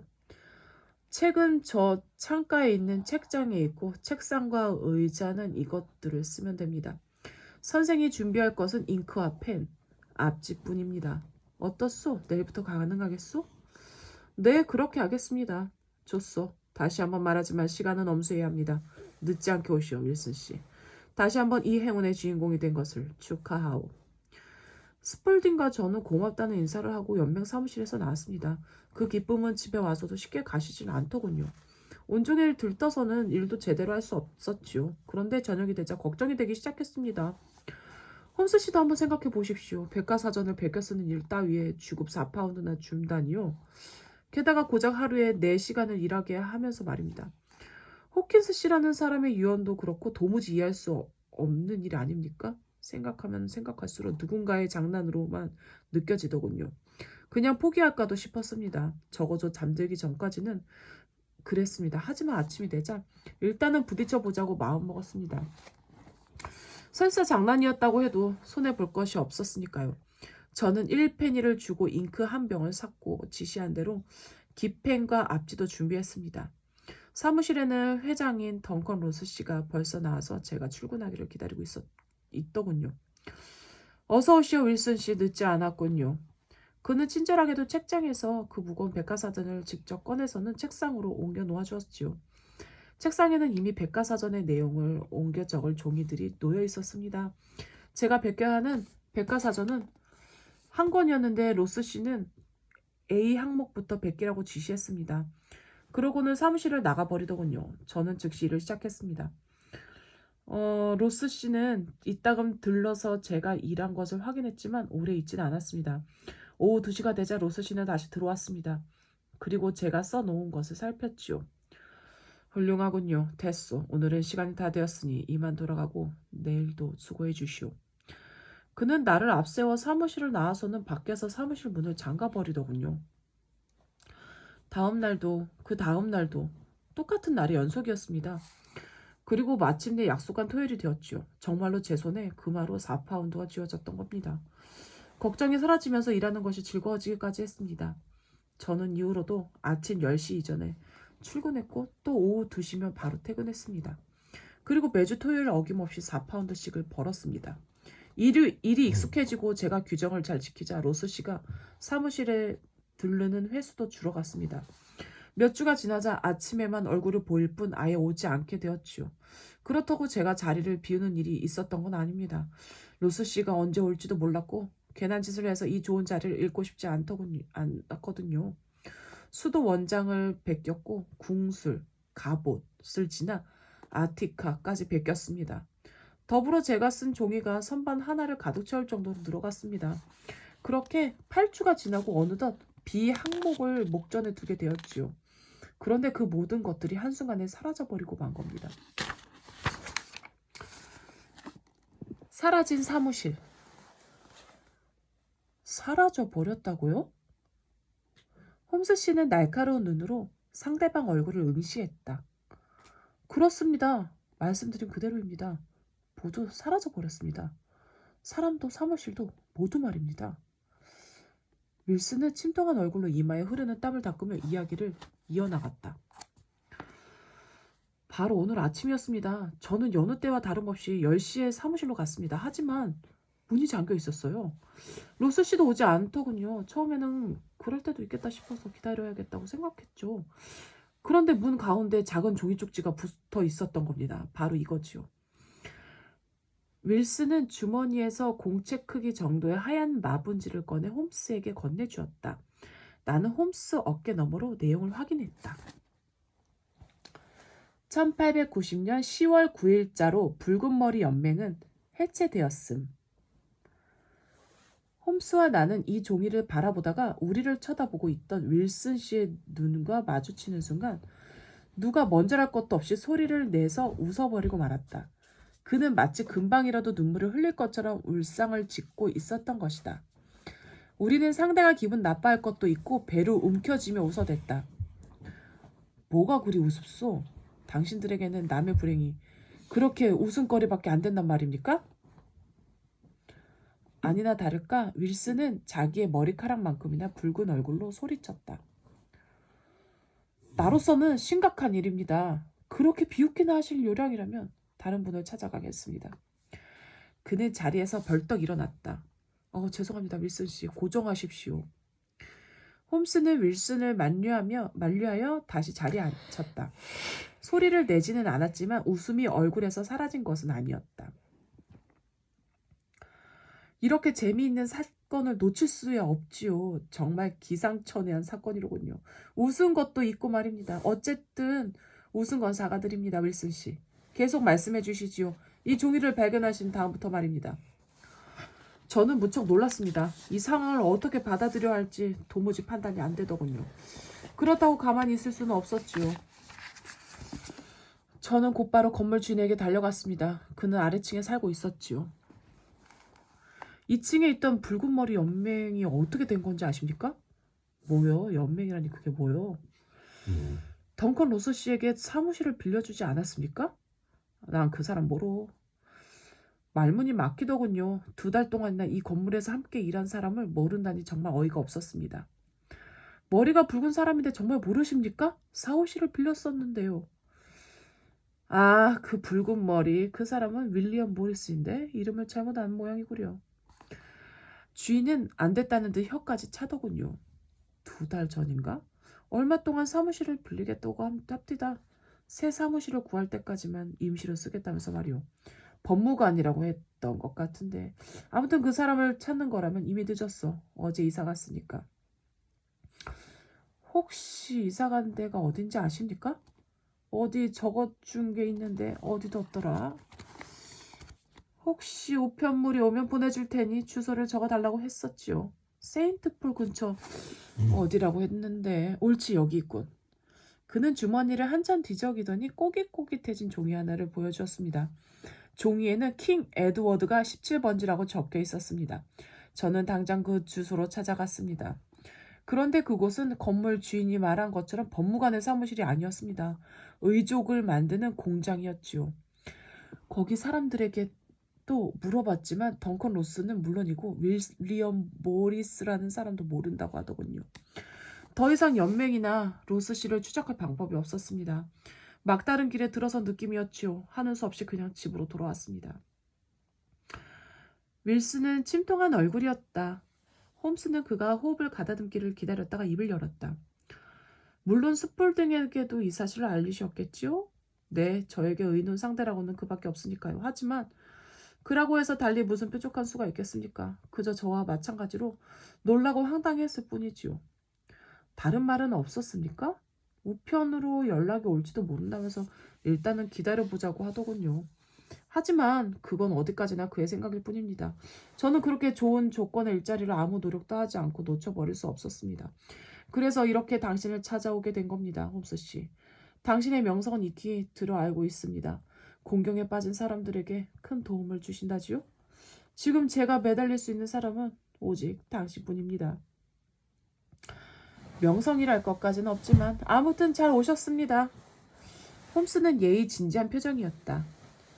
책은 저 창가에 있는 책장에 있고 책상과 의자는 이것들을 쓰면 됩니다. 선생이 준비할 것은 잉크와 펜, 앞집뿐입니다. 어떻소? 내일부터 가능하겠소? 네, 그렇게 하겠습니다. 좋소. 다시 한번 말하지만 시간은 엄수해야 합니다. 늦지 않게 오시오, 윌슨 씨. 다시 한번 이 행운의 주인공이 된 것을 축하하오. 스폴딩과 저는 고맙다는 인사를 하고 연맹 사무실에서 나왔습니다. 그 기쁨은 집에 와서도 쉽게 가시지는 않더군요. 온종일 들떠서는 일도 제대로 할 수 없었지요. 그런데 저녁이 되자 걱정이 되기 시작했습니다. 홈스 씨도 한번 생각해 보십시오. 백과사전을 베껴 쓰는 일 따위에 주급 4파운드나 준다니요. 게다가 고작 하루에 4시간을 일하게 하면서 말입니다. 호킨스 씨라는 사람의 유언도 그렇고 도무지 이해할 수 없는 일 아닙니까? 생각하면 생각할수록 누군가의 장난으로만 느껴지더군요. 그냥 포기할까도 싶었습니다. 적어도 잠들기 전까지는 그랬습니다. 하지만 아침이 되자 일단은 부딪혀보자고 마음먹었습니다. 설사 장난이었다고 해도 손해볼 것이 없었으니까요. 저는 1페니를 주고 잉크 한 병을 샀고 지시한 대로 깃펜과 앞지도 준비했습니다. 사무실에는 회장인 덩컨 로스 씨가 벌써 나와서 제가 출근하기를 기다리고 있더군요. 어서 오시오 윌슨 씨, 늦지 않았군요. 그는 친절하게도 책장에서 그 무거운 백과사전을 직접 꺼내서는 책상으로 옮겨 놓아주었지요. 책상에는 이미 백과사전의 내용을 옮겨 적을 종이들이 놓여 있었습니다. 제가 베껴야 하는 백과사전은 한 권이었는데 로스 씨는 A 항목부터 베끼라고 지시했습니다. 그러고는 사무실을 나가버리더군요. 저는 즉시 일을 시작했습니다. 로스 씨는 이따금 들러서 제가 일한 것을 확인했지만 오래 있지는 않았습니다. 오후 2시가 되자 로스 씨는 다시 들어왔습니다. 그리고 제가 써놓은 것을 살폈지요. 훌륭하군요. 됐소. 오늘은 시간이 다 되었으니 이만 돌아가고 내일도 수고해 주시오. 그는 나를 앞세워 사무실을 나와서는 밖에서 사무실 문을 잠가버리더군요. 다음 날도 그 다음 날도 똑같은 날의 연속이었습니다. 그리고 마침내 약속한 토요일이 되었지요. 정말로 제 손에 금화로 4파운드가 쥐어졌던 겁니다. 걱정이 사라지면서 일하는 것이 즐거워지기까지 했습니다. 저는 이후로도 아침 10시 이전에 출근했고 또 오후 2시면 바로 퇴근했습니다. 그리고 매주 토요일 어김없이 4파운드씩을 벌었습니다. 일이 익숙해지고 제가 규정을 잘 지키자 로스 씨가 사무실에 들르는 횟수도 줄어갔습니다. 몇 주가 지나자 아침에만 얼굴을 보일 뿐 아예 오지 않게 되었지요. 그렇다고 제가 자리를 비우는 일이 있었던 건 아닙니다. 로스 씨가 언제 올지도 몰랐고 괜한 짓을 해서 이 좋은 자리를 잃고 싶지 않거든요. 수도 원장을 베꼈고 궁술, 갑옷을 지나 아티카까지 베꼈습니다. 더불어 제가 쓴 종이가 선반 하나를 가득 채울 정도로 늘어갔습니다. 그렇게 8주가 지나고 어느덧 B 항목을 목전에 두게 되었지요. 그런데 그 모든 것들이 한순간에 사라져버리고 만 겁니다. 사라진 사무실. 사라져버렸다고요? 홈스 씨는 날카로운 눈으로 상대방 얼굴을 응시했다. 그렇습니다. 말씀드린 그대로입니다. 모두 사라져버렸습니다. 사람도 사무실도 모두 말입니다. 윌슨은 침통한 얼굴로 이마에 흐르는 땀을 닦으며 이야기를 이어나갔다. 바로 오늘 아침이었습니다. 저는 여느 때와 다름없이 10시에 사무실로 갔습니다. 하지만 문이 잠겨 있었어요. 로스 씨도 오지 않더군요. 처음에는 그럴 때도 있겠다 싶어서 기다려야겠다고 생각했죠. 그런데 문 가운데 작은 종이 쪽지가 붙어 있었던 겁니다. 바로 이거지요. 윌슨은 주머니에서 공채 크기 정도의 하얀 마분지를 꺼내 홈스에게 건네주었다. 나는 홈스 어깨 너머로 내용을 확인했다. 1890년 10월 9일자로 붉은머리 연맹은 해체되었음. 홈스와 나는 이 종이를 바라보다가 우리를 쳐다보고 있던 윌슨 씨의 눈과 마주치는 순간 누가 먼저랄 것도 없이 소리를 내서 웃어버리고 말았다. 그는 마치 금방이라도 눈물을 흘릴 것처럼 울상을 짓고 있었던 것이다. 우리는 상대가 기분 나빠할 것도 있고 배로 움켜쥐며 웃어댔다. 뭐가 그리 우습소? 당신들에게는 남의 불행이 그렇게 웃음거리밖에 안 된단 말입니까? 아니나 다를까 윌슨은 자기의 머리카락만큼이나 붉은 얼굴로 소리쳤다. 나로서는 심각한 일입니다. 그렇게 비웃기나 하실 요량이라면 다른 분을 찾아가겠습니다. 그는 자리에서 벌떡 일어났다. 죄송합니다, 윌슨 씨. 고정하십시오. 홈스는 윌슨을 만류하여 다시 자리에 앉혔다. 소리를 내지는 않았지만 웃음이 얼굴에서 사라진 것은 아니었다. 이렇게 재미있는 사건을 놓칠 수야 없지요. 정말 기상천외한 사건이로군요. 웃은 것도 있고 말입니다. 어쨌든 웃은 건 사과드립니다, 윌슨 씨. 계속 말씀해 주시지요. 이 종이를 발견하신 다음부터 말입니다. 저는 무척 놀랐습니다. 이 상황을 어떻게 받아들여야 할지 도무지 판단이 안 되더군요. 그렇다고 가만히 있을 수는 없었지요. 저는 곧바로 건물 주인에게 달려갔습니다. 그는 아래층에 살고 있었지요. 2층에 있던 붉은 머리 연맹이 어떻게 된 건지 아십니까? 뭐요? 연맹이라니 그게 뭐요? 덩컨 로스 씨에게 사무실을 빌려주지 않았습니까? 난 그 사람 모르. 말문이 막히더군요. 2달 동안이나 이 건물에서 함께 일한 사람을 모른다니 정말 어이가 없었습니다. 머리가 붉은 사람인데 정말 모르십니까? 사무실을 빌렸었는데요. 그 붉은 머리. 그 사람은 윌리엄 모리스인데 이름을 잘못 안 모양이구려. 주인은 안 됐다는 듯 혀까지 차더군요. 2달 전인가? 얼마 동안 사무실을 빌리겠다고 합디다. 새 사무실을 구할 때까지만 임시로 쓰겠다면서 말이오. 법무관이라고 했던 것 같은데 아무튼 그 사람을 찾는 거라면 이미 늦었어. 어제 이사 갔으니까. 혹시 이사 간 데가 어딘지 아십니까? 어디 적어준 게 있는데 어디 뒀더라? 혹시 우편물이 오면 보내줄 테니 주소를 적어달라고 했었지요. 세인트폴 근처 어디라고 했는데 옳지 여기 있군. 그는 주머니를 한참 뒤적이더니 꼬깃꼬깃해진 종이 하나를 보여주었습니다. 종이에는 킹 에드워드가 17번지라고 적혀 있었습니다. 저는 당장 그 주소로 찾아갔습니다. 그런데 그곳은 건물 주인이 말한 것처럼 법무관의 사무실이 아니었습니다. 의족을 만드는 공장이었지요. 거기 사람들에게 또 물어봤지만 덩컨 로스는 물론이고 윌리엄 모리스라는 사람도 모른다고 하더군요. 더 이상 연맹이나 로스 씨를 추적할 방법이 없었습니다. 막다른 길에 들어선 느낌이었지요. 하는 수 없이 그냥 집으로 돌아왔습니다. 윌슨은 침통한 얼굴이었다. 홈스는 그가 호흡을 가다듬기를 기다렸다가 입을 열었다. 물론 스폴딩에게도 이 사실을 알리셨겠지요? 네, 저에게 의논 상대라고는 그밖에 없으니까요. 하지만 그라고 해서 달리 무슨 뾰족한 수가 있겠습니까? 그저 저와 마찬가지로 놀라고 황당했을 뿐이지요. 다른 말은 없었습니까? 우편으로 연락이 올지도 모른다면서 일단은 기다려보자고 하더군요. 하지만 그건 어디까지나 그의 생각일 뿐입니다. 저는 그렇게 좋은 조건의 일자리를 아무 노력도 하지 않고 놓쳐버릴 수 없었습니다. 그래서 이렇게 당신을 찾아오게 된 겁니다, 홈스 씨. 당신의 명성은 익히 들어 알고 있습니다. 공경에 빠진 사람들에게 큰 도움을 주신다지요? 지금 제가 매달릴 수 있는 사람은 오직 당신뿐입니다. 명성이랄 것까지는 없지만 아무튼 잘 오셨습니다. 홈스는 예의 진지한 표정이었다.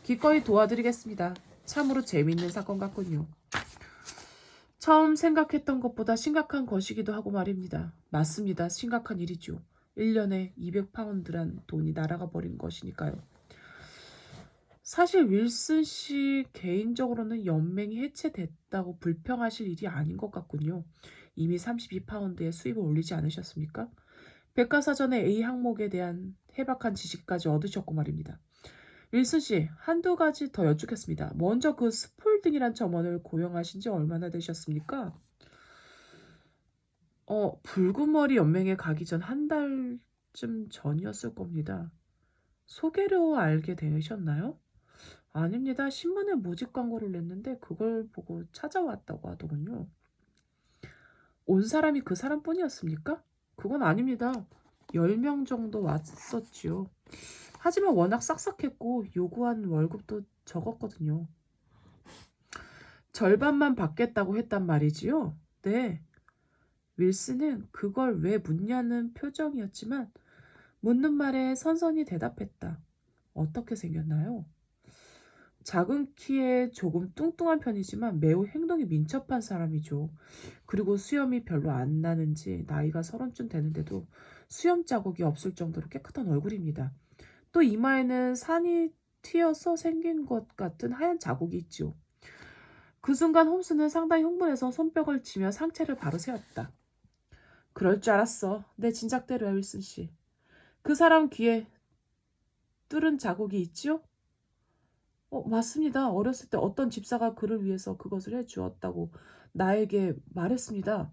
기꺼이 도와드리겠습니다. 참으로 재미있는 사건 같군요. 처음 생각했던 것보다 심각한 것이기도 하고 말입니다. 맞습니다. 심각한 일이죠. 1년에 200파운드란 돈이 날아가 버린 것이니까요. 사실 윌슨 씨 개인적으로는 연맹이 해체됐다고 불평하실 일이 아닌 것 같군요. 이미 32파운드의 수입을 올리지 않으셨습니까? 백과사전의 A 항목에 대한 해박한 지식까지 얻으셨고 말입니다. 윌슨 씨, 한두 가지 더 여쭙겠습니다. 먼저 그 스폴딩이란 점원을 고용하신 지 얼마나 되셨습니까? 붉은 머리 연맹에 가기 전 한 달쯤 전이었을 겁니다. 소개로 알게 되셨나요? 아닙니다. 신문에 모집 광고를 냈는데 그걸 보고 찾아왔다고 하더군요. 온 사람이 그 사람뿐이었습니까? 그건 아닙니다. 10명 정도 왔었지요. 하지만 워낙 싹싹했고 요구한 월급도 적었거든요. 절반만 받겠다고 했단 말이지요? 네. 윌슨은 그걸 왜 묻냐는 표정이었지만 묻는 말에 선선히 대답했다. 어떻게 생겼나요? 작은 키에 조금 뚱뚱한 편이지만 매우 행동이 민첩한 사람이죠. 그리고 수염이 별로 안 나는지 나이가 30쯤 되는데도 수염 자국이 없을 정도로 깨끗한 얼굴입니다. 또 이마에는 산이 튀어서 생긴 것 같은 하얀 자국이 있죠. 그 순간 홈스는 상당히 흥분해서 손뼉을 치며 상체를 바로 세웠다. 그럴 줄 알았어. 내 짐작대로야, 윌슨 씨. 그 사람 귀에 뚫은 자국이 있지요? 맞습니다. 어렸을 때 어떤 집사가 그를 위해서 그것을 해주었다고 나에게 말했습니다.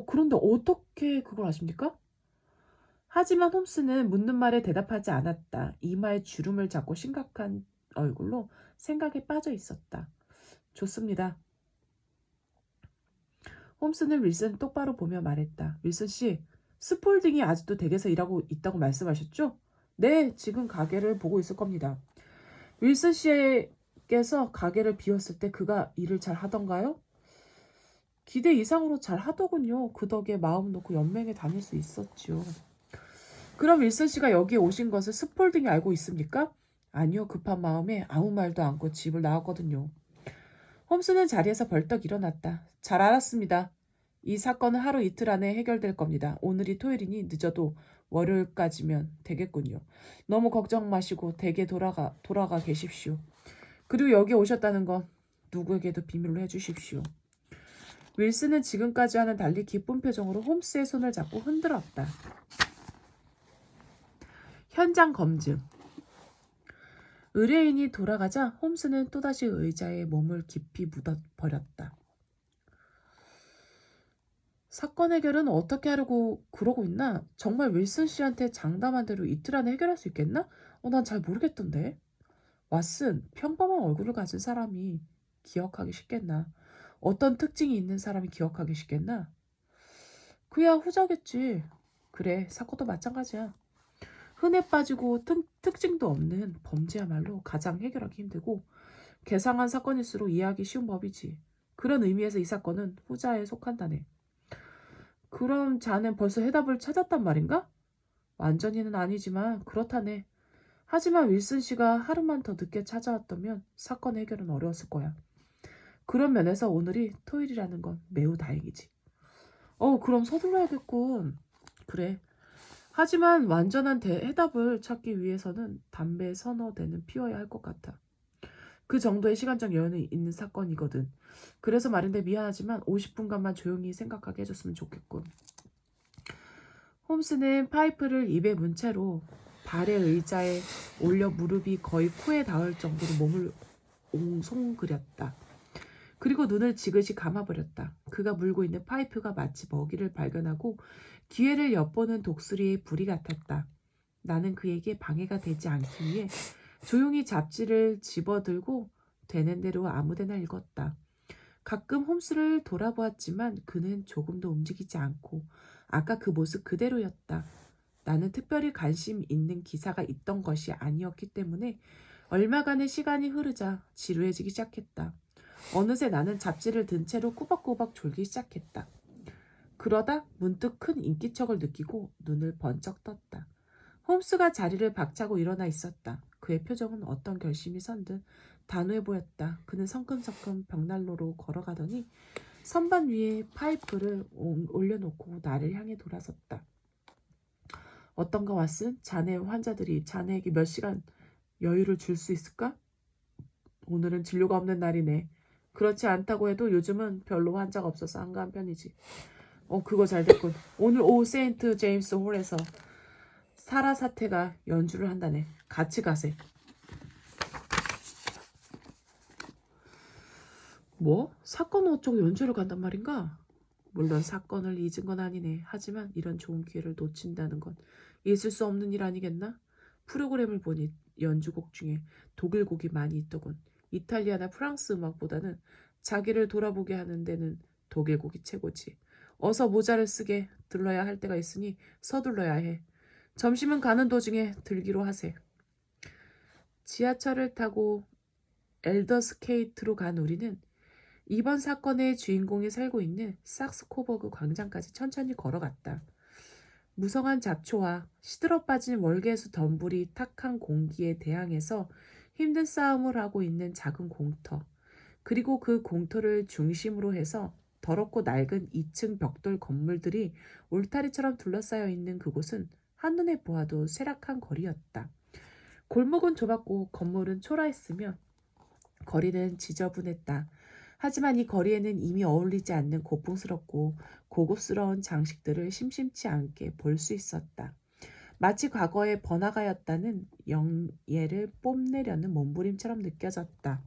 그런데 어떻게 그걸 아십니까? 하지만 홈스는 묻는 말에 대답하지 않았다. 이마에 주름을 잡고 심각한 얼굴로 생각에 빠져 있었다. 좋습니다. 홈스는 윌슨 똑바로 보며 말했다. 윌슨 씨, 스폴딩이 아직도 댁에서 일하고 있다고 말씀하셨죠? 네, 지금 가게를 보고 있을 겁니다. 윌슨 씨께서 가게를 비웠을 때 그가 일을 잘 하던가요? 기대 이상으로 잘 하더군요. 그 덕에 마음 놓고 연맹에 다닐 수 있었죠. 그럼 윌슨 씨가 여기에 오신 것을 스폴딩이 알고 있습니까? 아니요. 급한 마음에 아무 말도 않고 집을 나왔거든요. 홈스는 자리에서 벌떡 일어났다. 잘 알았습니다. 이 사건은 하루 이틀 안에 해결될 겁니다. 오늘이 토요일이니 늦어도 월요일까지면 되겠군요. 너무 걱정 마시고 댁에 돌아가 계십시오. 그리고 여기 오셨다는 건 누구에게도 비밀로 해주십시오. 윌슨은 지금까지와는 달리 기쁜 표정으로 홈스의 손을 잡고 흔들었다. 현장 검증. 의뢰인이 돌아가자 홈스는 또다시 의자에 몸을 깊이 묻어버렸다. 사건 해결은 어떻게 하려고 그러고 있나? 정말 윌슨 씨한테 장담한 대로 이틀 안에 해결할 수 있겠나? 난 잘 모르겠던데. 왓슨, 평범한 얼굴을 가진 사람이 기억하기 쉽겠나? 어떤 특징이 있는 사람이 기억하기 쉽겠나? 그야 후자겠지. 그래, 사건도 마찬가지야. 흔해 빠지고 특징도 없는 범죄야말로 가장 해결하기 힘들고 괴상한 사건일수록 이해하기 쉬운 법이지. 그런 의미에서 이 사건은 후자에 속한다네. 그럼 자넨 벌써 해답을 찾았단 말인가? 완전히는 아니지만 그렇다네. 하지만 윌슨 씨가 하루만 더 늦게 찾아왔다면 사건 해결은 어려웠을 거야. 그런 면에서 오늘이 토요일이라는 건 매우 다행이지. 그럼 서둘러야겠군. 그래. 하지만 완전한 해답을 찾기 위해서는 담배 서너 대는 피워야 할 것 같아. 그 정도의 시간적 여유는 있는 사건이거든. 그래서 말인데 미안하지만 50분간만 조용히 생각하게 해줬으면 좋겠군. 홈스는 파이프를 입에 문 채로 발의 의자에 올려 무릎이 거의 코에 닿을 정도로 몸을 옹송그렸다. 그리고 눈을 지그시 감아버렸다. 그가 물고 있는 파이프가 마치 먹이를 발견하고 기회를 엿보는 독수리의 부리 같았다. 나는 그에게 방해가 되지 않기 위해 조용히 잡지를 집어들고 되는 대로 아무데나 읽었다. 가끔 홈스를 돌아보았지만 그는 조금도 움직이지 않고 아까 그 모습 그대로였다. 나는 특별히 관심 있는 기사가 있던 것이 아니었기 때문에 얼마간의 시간이 흐르자 지루해지기 시작했다. 어느새 나는 잡지를 든 채로 꾸벅꾸벅 졸기 시작했다. 그러다 문득 큰 인기척을 느끼고 눈을 번쩍 떴다. 홈스가 자리를 박차고 일어나 있었다. 그의 표정은 어떤 결심이 선 듯 단호해 보였다. 그는 성큼성큼 벽난로로 걸어가더니 선반 위에 파이프를 올려놓고 나를 향해 돌아섰다. 어떤가 왓슨? 자네 환자들이 자네에게 몇 시간 여유를 줄 수 있을까? 오늘은 진료가 없는 날이네. 그렇지 않다고 해도 요즘은 별로 환자가 없어서 한가한 편이지. 그거 잘 됐군. 오늘 오후 세인트 제임스 홀에서 사라 사태가 연주를 한다네. 같이 가세. 뭐? 사건은 어쩌고 연주를 간단 말인가? 물론 사건을 잊은 건 아니네. 하지만 이런 좋은 기회를 놓친다는 건 있을 수 없는 일 아니겠나? 프로그램을 보니 연주곡 중에 독일 곡이 많이 있더군. 이탈리아나 프랑스 음악보다는 자기를 돌아보게 하는 데는 독일 곡이 최고지. 어서 모자를 쓰게 들러야 할 때가 있으니 서둘러야 해. 점심은 가는 도중에 들기로 하세. 지하철을 타고 엘더스케이트로 간 우리는 이번 사건의 주인공이 살고 있는 sak스코버그 광장까지 천천히 걸어갔다. 무성한 잡초와 시들어 빠진 월계수 덤불이 탁한 공기에 대항해서 힘든 싸움을 하고 있는 작은 공터, 그리고 그 공터를 중심으로 해서 더럽고 낡은 2층 벽돌 건물들이 울타리처럼 둘러싸여 있는 그곳은 한눈에 보아도 쇠락한 거리였다. 골목은 좁았고 건물은 초라했으며 거리는 지저분했다. 하지만 이 거리에는 이미 어울리지 않는 고풍스럽고 고급스러운 장식들을 심심치 않게 볼 수 있었다. 마치 과거에 번화가였다는 영예를 뽐내려는 몸부림처럼 느껴졌다.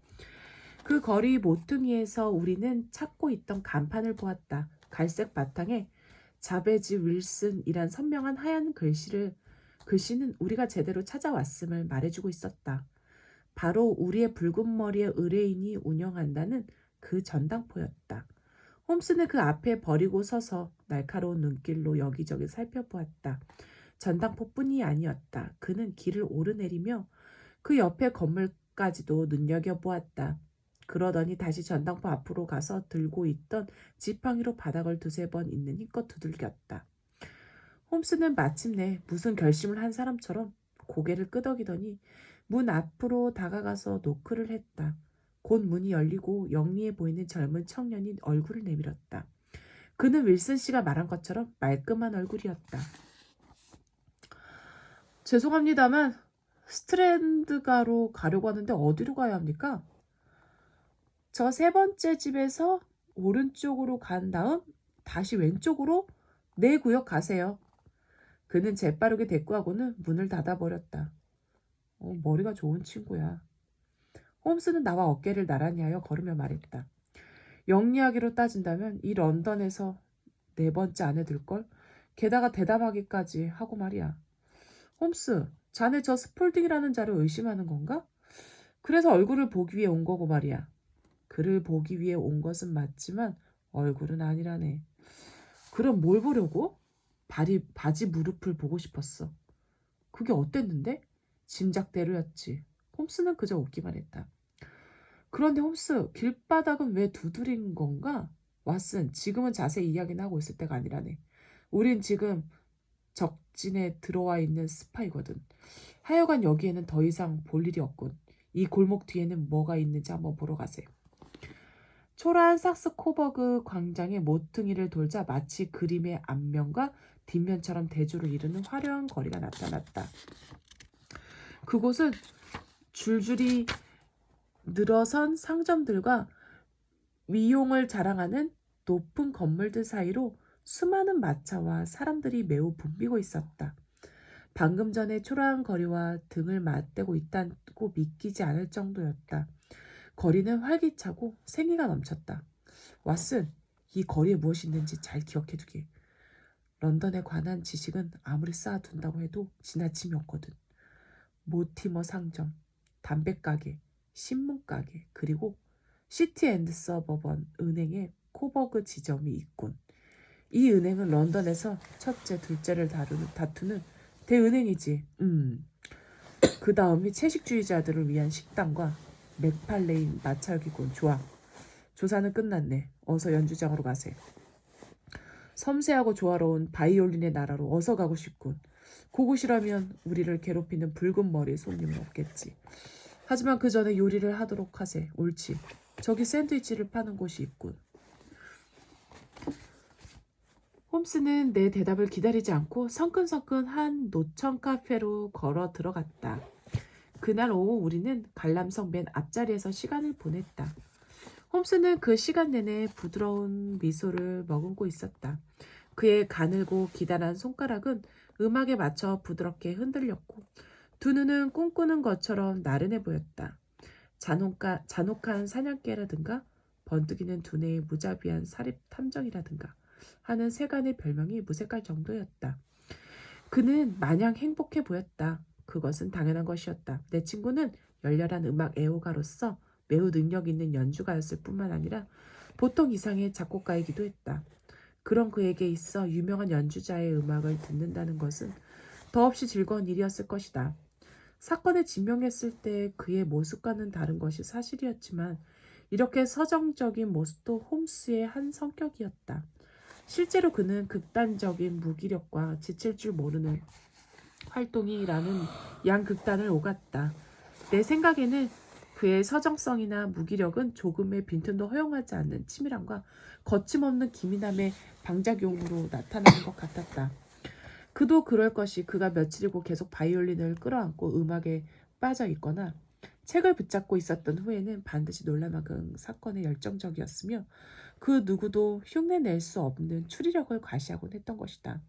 그 거리 모퉁이에서 우리는 찾고 있던 간판을 보았다. 갈색 바탕에 자베즈 윌슨이란 선명한 하얀 글씨는 우리가 제대로 찾아왔음을 말해주고 있었다. 바로 우리의 붉은 머리의 의뢰인이 운영한다는 그 전당포였다. 홈스는 그 앞에 버리고 서서 날카로운 눈길로 여기저기 살펴보았다. 전당포뿐이 아니었다. 그는 길을 오르내리며 그 옆에 건물까지도 눈여겨보았다. 그러더니 다시 전당포 앞으로 가서 들고 있던 지팡이로 바닥을 두세 번 있는 힘껏 두들겼다. 홈스는 마침내 무슨 결심을 한 사람처럼 고개를 끄덕이더니 문 앞으로 다가가서 노크를 했다. 곧 문이 열리고 영리해 보이는 젊은 청년이 얼굴을 내밀었다. 그는 윌슨 씨가 말한 것처럼 말끔한 얼굴이었다. 죄송합니다만 스트랜드가로 가려고 하는데 어디로 가야 합니까? 저 세 번째 집에서 오른쪽으로 간 다음 다시 왼쪽으로 네 구역 가세요. 그는 재빠르게 대꾸하고는 문을 닫아버렸다. 머리가 좋은 친구야. 홈스는 나와 어깨를 나란히 하여 걸으며 말했다. 영리하기로 따진다면 이 런던에서 네 번째 안에 들걸? 게다가 대답하기까지 하고 말이야. 홈스, 자네 저 스폴딩이라는 자를 의심하는 건가? 그래서 얼굴을 보기 위해 온 거고 말이야. 그를 보기 위해 온 것은 맞지만 얼굴은 아니라네. 그럼 뭘 보려고? 바지 무릎을 보고 싶었어. 그게 어땠는데? 짐작대로였지. 홈스는 그저 웃기만 했다. 그런데 홈스, 길바닥은 왜 두드린 건가? 왓슨, 지금은 자세히 이야기는 하고 있을 때가 아니라네. 우린 지금 적진에 들어와 있는 스파이거든. 하여간 여기에는 더 이상 볼 일이 없군. 이 골목 뒤에는 뭐가 있는지 한번 보러 가세요. 초라한 sak스코버그 광장의 모퉁이를 돌자 마치 그림의 앞면과 뒷면처럼 대조를 이루는 화려한 거리가 나타났다. 그곳은 줄줄이 늘어선 상점들과 위용을 자랑하는 높은 건물들 사이로 수많은 마차와 사람들이 매우 붐비고 있었다. 방금 전에 초라한 거리와 등을 맞대고 있다고 믿기지 않을 정도였다. 거리는 활기차고 생기가 넘쳤다. 왓슨, 이 거리에 무엇이 있는지 잘 기억해두게. 런던에 관한 지식은 아무리 쌓아둔다고 해도 지나침이 없거든. 모티머 상점, 담배가게, 신문가게, 그리고 시티앤드서버번 은행에 코버그 지점이 있군. 이 은행은 런던에서 첫째, 둘째를 다투는 대은행이지. 그 다음이 채식주의자들을 위한 식당과 맥팔레인 마찰기군. 좋아. 조사는 끝났네. 어서 연주장으로 가세. 섬세하고 조화로운 바이올린의 나라로 어서 가고 싶군. 그곳이라면 우리를 괴롭히는 붉은 머리의 손님은 없겠지. 하지만 그 전에 요리를 하도록 하세. 옳지. 저기 샌드위치를 파는 곳이 있군. 홈스는 내 대답을 기다리지 않고 성큼성큼 한 노천 카페로 걸어 들어갔다. 그날 오후 우리는 관람석 맨 앞자리에서 시간을 보냈다. 홈스는 그 시간 내내 부드러운 미소를 머금고 있었다. 그의 가늘고 기다란 손가락은 음악에 맞춰 부드럽게 흔들렸고 두 눈은 꿈꾸는 것처럼 나른해 보였다. 잔혹한 사냥개라든가 번뜩이는 두뇌의 무자비한 사립 탐정이라든가 하는 세간의 별명이 무색할 정도였다. 그는 마냥 행복해 보였다. 그것은 당연한 것이었다. 내 친구는 열렬한 음악 애호가로서 매우 능력 있는 연주가였을 뿐만 아니라 보통 이상의 작곡가이기도 했다. 그런 그에게 있어 유명한 연주자의 음악을 듣는다는 것은 더없이 즐거운 일이었을 것이다. 사건에 지명했을 때 그의 모습과는 다른 것이 사실이었지만 이렇게 서정적인 모습도 홈스의 한 성격이었다. 실제로 그는 극단적인 무기력과 지칠 줄 모르는 활동이라는 양극단을 오갔다. 내 생각에는 그의 서정성이나 무기력은 조금의 빈틈도 허용하지 않는 치밀함과 거침없는 기민함의 방작용으로 나타나는 것 같았다. 그도 그럴 것이 그가 며칠이고 계속 바이올린을 끌어안고 음악에 빠져 있거나 책을 붙잡고 있었던 후에는 반드시 놀라만큼 사건에 열정적이었으며 그 누구도 흉내낼 수 없는 추리력을 과시하곤 했던 것이다.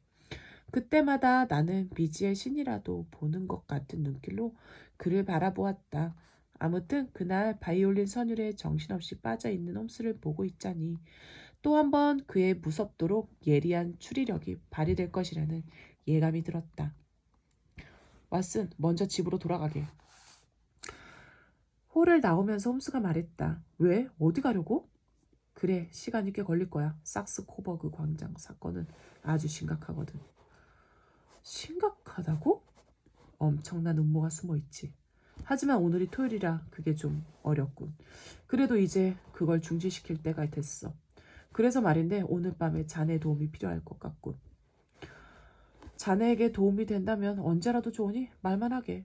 그때마다 나는 미지의 신이라도 보는 것 같은 눈길로 그를 바라보았다. 아무튼 그날 바이올린 선율에 정신없이 빠져있는 홈스를 보고 있자니 또 한 번 그의 무섭도록 예리한 추리력이 발휘될 것이라는 예감이 들었다. 왓슨, 먼저 집으로 돌아가게. 홀을 나오면서 홈스가 말했다. 왜? 어디 가려고? 그래, 시간이 꽤 걸릴 거야. sak스 코버그 광장 사건은 아주 심각하거든. 심각하다고? 엄청난 음모가 숨어있지. 하지만 오늘이 토요일이라 그게 좀 어렵군. 그래도 이제 그걸 중지시킬 때가 됐어. 그래서 말인데 오늘 밤에 자네 도움이 필요할 것 같군. 자네에게 도움이 된다면 언제라도 좋으니 말만 하게.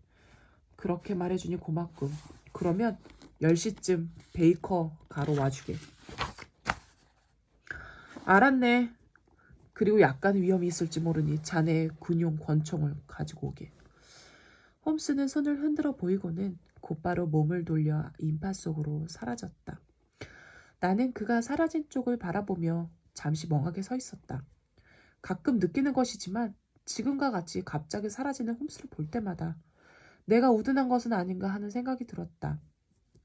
그렇게 말해주니 고맙군. 그러면 10시쯤 베이커 가로 와주게. 알았네. 그리고 약간 위험이 있을지 모르니 자네의 군용 권총을 가지고 오게. 홈스는 손을 흔들어 보이고는 곧바로 몸을 돌려 인파 속으로 사라졌다. 나는 그가 사라진 쪽을 바라보며 잠시 멍하게 서 있었다. 가끔 느끼는 것이지만 지금과 같이 갑자기 사라지는 홈스를 볼 때마다 내가 우둔한 것은 아닌가 하는 생각이 들었다.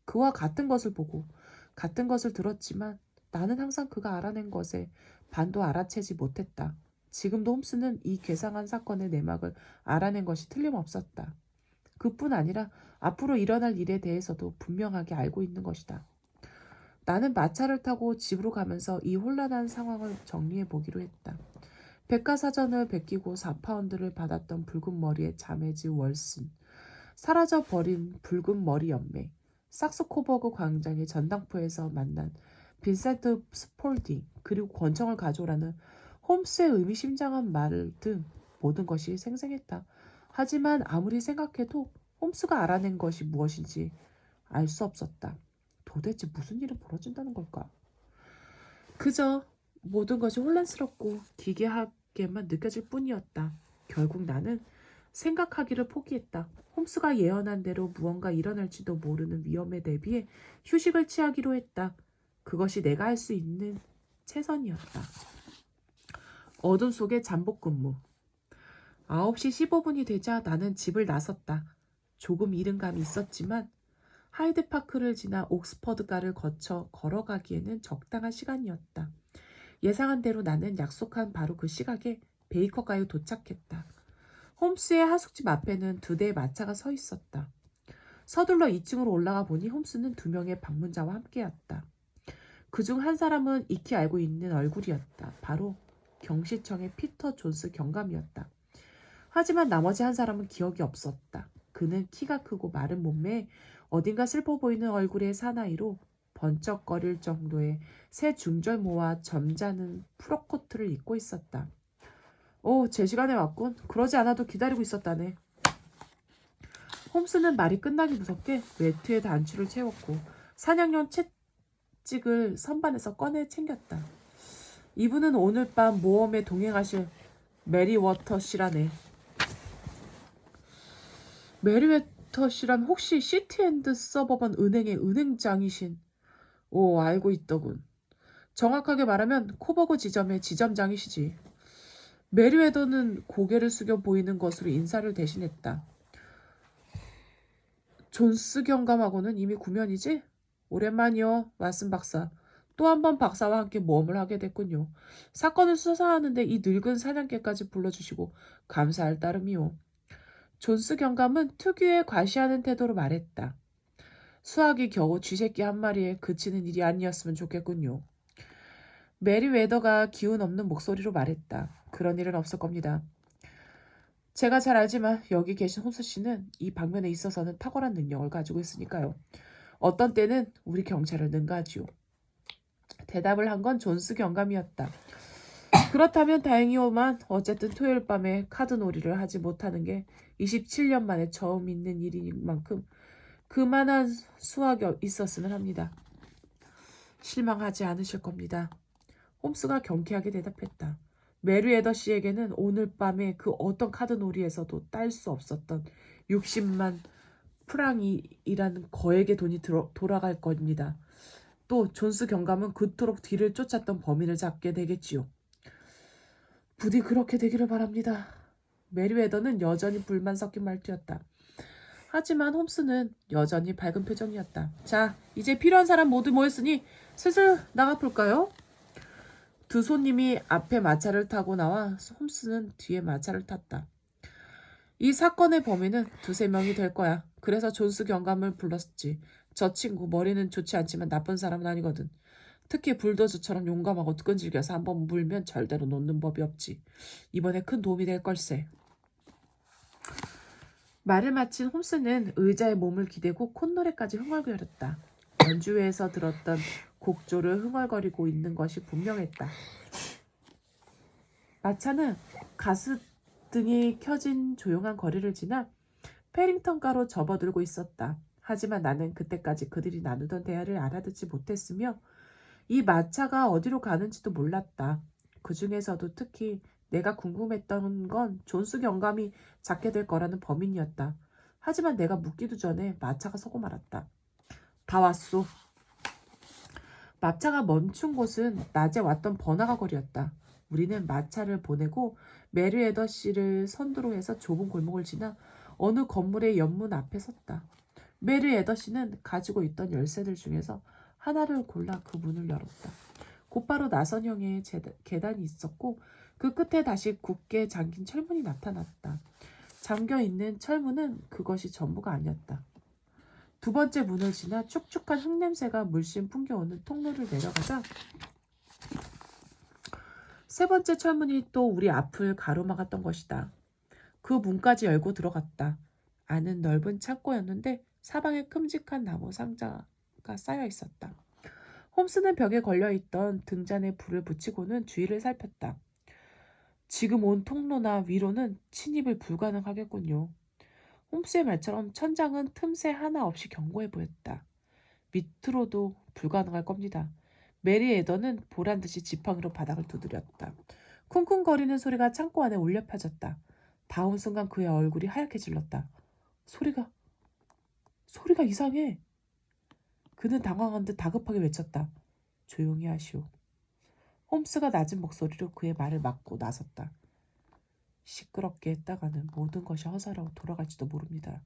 그와 같은 것을 보고 같은 것을 들었지만 나는 항상 그가 알아낸 것에 반도 알아채지 못했다. 지금도 홈스는 이 괴상한 사건의 내막을 알아낸 것이 틀림없었다. 그뿐 아니라 앞으로 일어날 일에 대해서도 분명하게 알고 있는 것이다. 나는 마차를 타고 집으로 가면서 이 혼란한 상황을 정리해 보기로 했다. 백과사전을 베끼고 4파운드를 받았던 붉은 머리의 자매즈 월슨, 사라져버린 붉은 머리 연매, sak스코버그 광장의 전당포에서 만난 빈센트 스폴딩, 그리고 권총을 가져오라는 홈스의 의미심장한 말 등 모든 것이 생생했다. 하지만 아무리 생각해도 홈스가 알아낸 것이 무엇인지 알 수 없었다. 도대체 무슨 일이 벌어진다는 걸까? 그저 모든 것이 혼란스럽고 기괴하게만 느껴질 뿐이었다. 결국 나는 생각하기를 포기했다. 홈스가 예언한 대로 무언가 일어날지도 모르는 위험에 대비해 휴식을 취하기로 했다. 그것이 내가 할 수 있는 최선이었다. 어둠 속의 잠복 근무. 9시 15분이 되자 나는 집을 나섰다. 조금 이른 감이 있었지만 하이드파크를 지나 옥스퍼드가를 거쳐 걸어가기에는 적당한 시간이었다. 예상한 대로 나는 약속한 바로 그 시각에 베이커가에 도착했다. 홈스의 하숙집 앞에는 2대의 마차가 서 있었다. 서둘러 2층으로 올라가 보니 홈스는 2명의 방문자와 함께였다. 그중 한 사람은 익히 알고 있는 얼굴이었다. 바로 경시청의 피터 존스 경감이었다. 하지만 나머지 한 사람은 기억이 없었다. 그는 키가 크고 마른 몸매에 어딘가 슬퍼 보이는 얼굴의 사나이로 번쩍거릴 정도의 새 중절모와 점잖은 프로코트를 입고 있었다. 오, 제 시간에 왔군. 그러지 않아도 기다리고 있었다네. 홈스는 말이 끝나기 무섭게 외투에 단추를 채웠고 사냥용 채찍을 선반에서 꺼내 챙겼다. 이분은 오늘 밤 모험에 동행하실 메리워터 씨라네. 메리웨터 미스터 씨라면 혹시 시티앤드 서버번 은행의 은행장이신? 오, 알고 있더군. 정확하게 말하면 코버그 지점의 지점장이시지. 메리웨더는 고개를 숙여 보이는 것으로 인사를 대신했다. 존스 경감하고는 이미 구면이지? 오랜만이요, 왓슨 박사. 또 한 번 박사와 함께 모험을 하게 됐군요. 사건을 수사하는데 이 늙은 사냥개까지 불러주시고 감사할 따름이요. 존스 경감은 특유의 과시하는 태도로 말했다. 수학이 겨우 쥐새끼 한 마리에 그치는 일이 아니었으면 좋겠군요. 메리웨더가 기운 없는 목소리로 말했다. 그런 일은 없을 겁니다. 제가 잘 알지만 여기 계신 홈스 씨는 이 방면에 있어서는 탁월한 능력을 가지고 있으니까요. 어떤 때는 우리 경찰을 능가하지요. 대답을 한 건 존스 경감이었다. 그렇다면 다행이오만 어쨌든 토요일 밤에 카드 놀이를 하지 못하는 게 27년 만에 처음 있는 일인 만큼 그만한 수확이 있었으면 합니다. 실망하지 않으실 겁니다. 홈스가 경쾌하게 대답했다. 메리웨더 씨에게는 오늘 밤에 그 어떤 카드 놀이에서도 딸 수 없었던 60만 프랑이라는 거액의 돈이 돌아갈 겁니다. 또 존스 경감은 그토록 뒤를 쫓았던 범인을 잡게 되겠지요. 부디 그렇게 되기를 바랍니다. 메리웨더는 여전히 불만 섞인 말투였다. 하지만 홈스는 여전히 밝은 표정이었다. 자, 이제 필요한 사람 모두 모였으니 슬슬 나가볼까요? 두 손님이 앞에 마차를 타고 나와 홈스는 뒤에 마차를 탔다. 이 사건의 범인은 두세 명이 될 거야. 그래서 존스 경감을 불렀지. 저 친구 머리는 좋지 않지만 나쁜 사람은 아니거든. 특히 불도저처럼 용감하고 끈질겨서 한번 물면 절대로 놓는 법이 없지. 이번에 큰 도움이 될 걸세. 말을 마친 홈스는 의자에 몸을 기대고 콧노래까지 흥얼거렸다. 연주회에서 들었던 곡조를 흥얼거리고 있는 것이 분명했다. 마차는 가스등이 켜진 조용한 거리를 지나 페링턴가로 접어들고 있었다. 하지만 나는 그때까지 그들이 나누던 대화를 알아듣지 못했으며 이 마차가 어디로 가는지도 몰랐다. 그 중에서도 특히 내가 궁금했던 건 존스 경감이 잡게 될 거라는 범인이었다. 하지만 내가 묻기도 전에 마차가 서고 말았다. 다 왔소. 마차가 멈춘 곳은 낮에 왔던 번화가 거리였다. 우리는 마차를 보내고 메리웨더 씨를 선두로 해서 좁은 골목을 지나 어느 건물의 연문 앞에 섰다. 메리웨더 씨는 가지고 있던 열쇠들 중에서 하나를 골라 그 문을 열었다. 곧바로 나선형의 계단이 있었고 그 끝에 다시 굳게 잠긴 철문이 나타났다. 잠겨있는 철문은 그것이 전부가 아니었다. 두 번째 문을 지나 축축한 흙냄새가 물씬 풍겨오는 통로를 내려가자 세 번째 철문이 또 우리 앞을 가로막았던 것이다. 그 문까지 열고 들어갔다. 안은 넓은 창고였는데 사방에 큼직한 나무 상자가 쌓여 있었다. 홈스는 벽에 걸려있던 등잔에 불을 붙이고는 주위를 살폈다. 지금 온 통로나 위로는 침입을 불가능하겠군요. 홈스의 말처럼 천장은 틈새 하나 없이 견고해 보였다. 밑으로도 불가능할 겁니다. 메리 에더는 보란듯이 지팡이로 바닥을 두드렸다. 쿵쿵거리는 소리가 창고 안에 울려 퍼졌다. 다음 순간 그의 얼굴이 하얗게 질렀다. 소리가 이상해. 그는 당황한 듯 다급하게 외쳤다. 조용히 하시오. 홈스가 낮은 목소리로 그의 말을 막고 나섰다. 시끄럽게 했다가는 모든 것이 허사라고 돌아갈지도 모릅니다.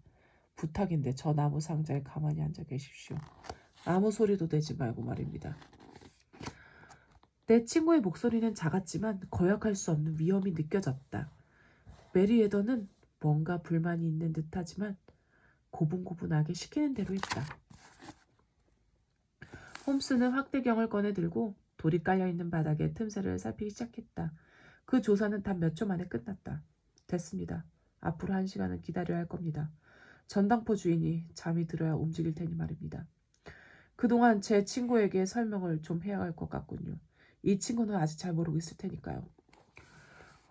부탁인데 저 나무 상자에 가만히 앉아 계십시오. 아무 소리도 내지 말고 말입니다. 내 친구의 목소리는 작았지만 거역할 수 없는 위험이 느껴졌다. 메리 에더는 뭔가 불만이 있는 듯하지만 고분고분하게 시키는 대로 했다. 홈스는 확대경을 꺼내 들고 돌이 깔려있는 바닥에 틈새를 살피기 시작했다. 그 조사는 단 몇 초 만에 끝났다. 됐습니다. 앞으로 1시간은 기다려야 할 겁니다. 전당포 주인이 잠이 들어야 움직일 테니 말입니다. 그동안 제 친구에게 설명을 좀 해야 할 것 같군요. 이 친구는 아직 잘 모르고 있을 테니까요.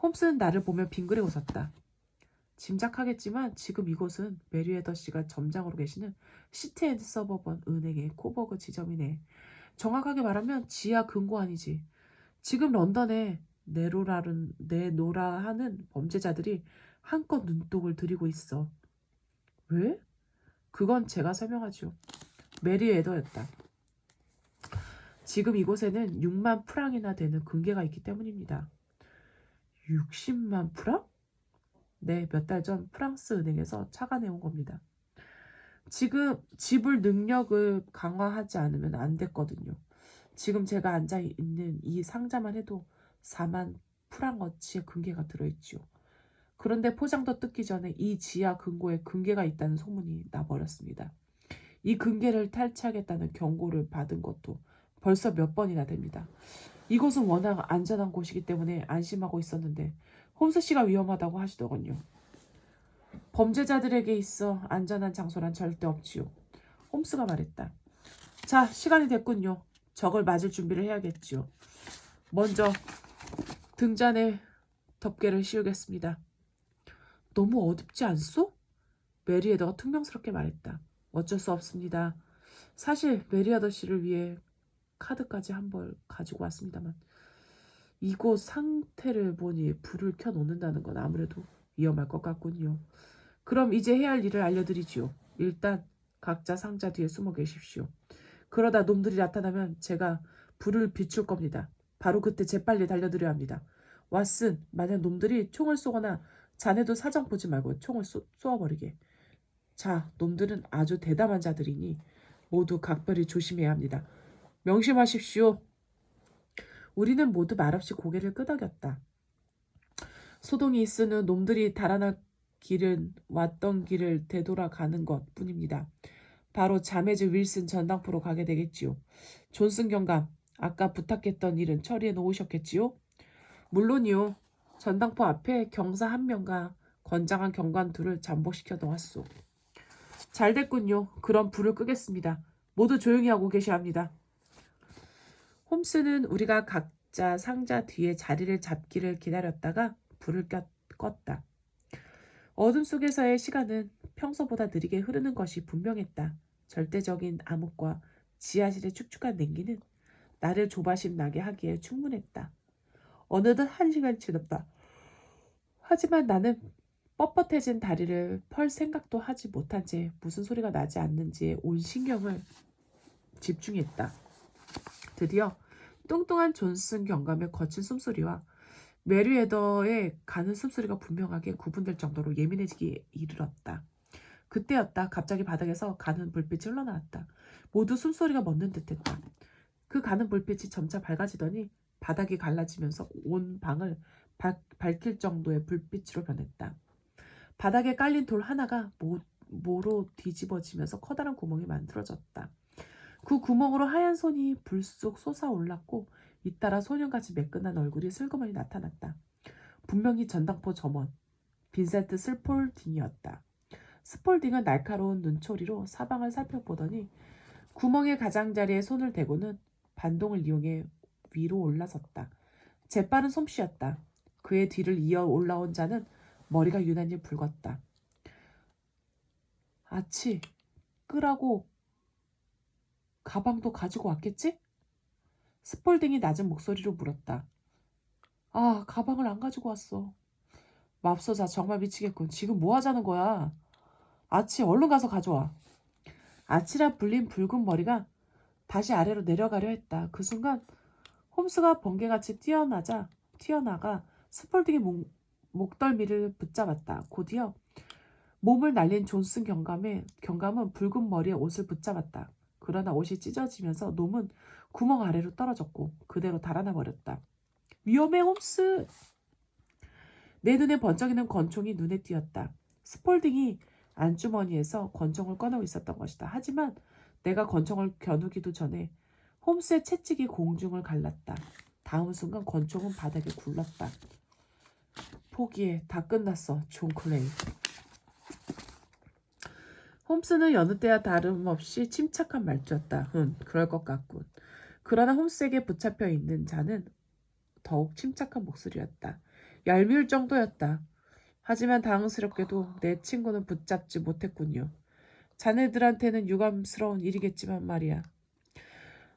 홈스는 나를 보며 빙그레 웃었다. 짐작하겠지만 지금 이곳은 메리웨더 씨가 점장으로 계시는 시티앤드 서버번 은행의 코버그 지점이네. 정확하게 말하면 지하 금고안이지. 지금 런던에 내노라 하는 범죄자들이 한껏 눈독을 들이고 있어. 왜? 그건 제가 설명하죠. 메리 에더였다. 지금 이곳에는 6만 프랑이나 되는 금괴가 있기 때문입니다. 60만 프랑? 네, 몇 달 전 프랑스 은행에서 차관해온 겁니다. 지금 지불 능력을 강화하지 않으면 안 됐거든요. 지금 제가 앉아 있는 이 상자만 해도 4만 프랑어치의 금괴가 들어있죠. 그런데 포장도 뜯기 전에 이 지하 금고에 금괴가 있다는 소문이 나버렸습니다. 이 금괴를 탈취하겠다는 경고를 받은 것도 벌써 몇 번이나 됩니다. 이곳은 워낙 안전한 곳이기 때문에 안심하고 있었는데 홈스 씨가 위험하다고 하시더군요. 범죄자들에게 있어 안전한 장소란 절대 없지요. 홈스가 말했다. 자, 시간이 됐군요. 적을 맞을 준비를 해야겠지요. 먼저 등잔에 덮개를 씌우겠습니다. 너무 어둡지 않소? 메리에더가 퉁명스럽게 말했다. 어쩔 수 없습니다. 사실 메리아더 씨를 위해 카드까지 한 벌 가지고 왔습니다만 이곳 상태를 보니 불을 켜놓는다는 건 아무래도 위험할 것 같군요. 그럼 이제 해야 할 일을 알려드리지요. 일단 각자 상자 뒤에 숨어 계십시오. 그러다 놈들이 나타나면 제가 불을 비출 겁니다. 바로 그때 재빨리 달려들어야 합니다. 왓슨, 만약 놈들이 총을 쏘거나 자네도 사정 보지 말고 총을 쏘아버리게. 자, 놈들은 아주 대담한 자들이니 모두 각별히 조심해야 합니다. 명심하십시오. 우리는 모두 말없이 고개를 끄덕였다. 소동이 있으는 놈들이 달아날 길은 왔던 길을 되돌아가는 것 뿐입니다. 바로 자매즈 윌슨 전당포로 가게 되겠지요. 존슨 경감, 아까 부탁했던 일은 처리해 놓으셨겠지요? 물론이요. 전당포 앞에 경사 1명과 건장한 경관 2를 잠복시켜 놓았소. 잘 됐군요. 그럼 불을 끄겠습니다. 모두 조용히 하고 계셔야 합니다. 홈스는 우리가 각자 상자 뒤에 자리를 잡기를 기다렸다가 불을 껐다. 어둠 속에서의 시간은 평소보다 느리게 흐르는 것이 분명했다. 절대적인 암흑과 지하실의 축축한 냉기는 나를 조바심 나게 하기에 충분했다. 어느덧 1시간이 지났다. 하지만 나는 뻣뻣해진 다리를 펼 생각도 하지 못한 채 무슨 소리가 나지 않는지에 온 신경을 집중했다. 드디어 뚱뚱한 존슨 경감의 거친 숨소리와 메리에더의 가는 숨소리가 분명하게 구분될 정도로 예민해지기 이르렀다. 그때였다. 갑자기 바닥에서 가는 불빛이 흘러나왔다. 모두 숨소리가 멎는 듯했다. 그 가는 불빛이 점차 밝아지더니 바닥이 갈라지면서 온 방을 밝힐 정도의 불빛으로 변했다. 바닥에 깔린 돌 하나가 모로 뒤집어지면서 커다란 구멍이 만들어졌다. 그 구멍으로 하얀 손이 불쑥 솟아올랐고 잇따라 소년같이 매끈한 얼굴이 슬그머니 나타났다. 분명히 전당포 점원 빈센트 스폴딩이었다. 스폴딩은 날카로운 눈초리로 사방을 살펴보더니 구멍의 가장자리에 손을 대고는 반동을 이용해 위로 올라섰다. 재빠른 솜씨였다. 그의 뒤를 이어 올라온 자는 머리가 유난히 붉었다. 아치, 끄라고 가방도 가지고 왔겠지? 스폴딩이 낮은 목소리로 물었다. 아, 가방을 안 가지고 왔어. 맙소사, 정말 미치겠군. 지금 뭐 하자는 거야? 아치, 얼른 가서 가져와. 아치라 불린 붉은 머리가 다시 아래로 내려가려 했다. 그 순간 홈스가 번개같이 튀어나가 스폴딩의 목덜미를 붙잡았다. 곧이어 몸을 날린 존슨 경감은 붉은 머리에 옷을 붙잡았다. 그러나 옷이 찢어지면서 놈은 구멍 아래로 떨어졌고 그대로 달아나 버렸다. 위험해, 홈스! 내 눈에 번쩍이는 권총이 눈에 띄었다. 스폴딩이 안주머니에서 권총을 꺼내고 있었던 것이다. 하지만 내가 권총을 겨누기도 전에 홈스의 채찍이 공중을 갈랐다. 다음 순간 권총은 바닥에 굴렀다. 포기해. 다 끝났어. 존 클레이. 홈스는 여느 때와 다름없이 침착한 말투였다. 그럴 것 같군. 그러나 홈스에게 붙잡혀 있는 자는 더욱 침착한 목소리였다. 얄미울 정도였다. 하지만 당황스럽게도 내 친구는 붙잡지 못했군요. 자네들한테는 유감스러운 일이겠지만 말이야.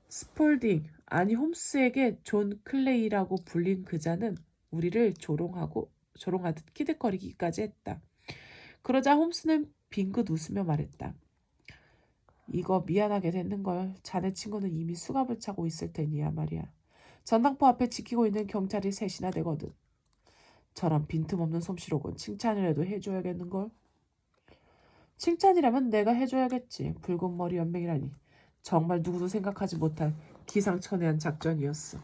스폴딩, 아니 홈스에게 존 클레이라고 불린 그 자는 우리를 조롱하듯 키득거리기까지 했다. 그러자 홈스는 빙긋 웃으며 말했다. 이거 미안하게 됐는걸. 자네 친구는 이미 수갑을 차고 있을 테니야 말이야. 전당포 앞에 지키고 있는 경찰이 셋이나 되거든. 저런 빈틈없는 솜씨로군. 칭찬이라도 해줘야겠는걸. 칭찬이라면 내가 해줘야겠지. 붉은 머리 연맹이라니. 정말 누구도 생각하지 못한 기상천외한 작전이었어.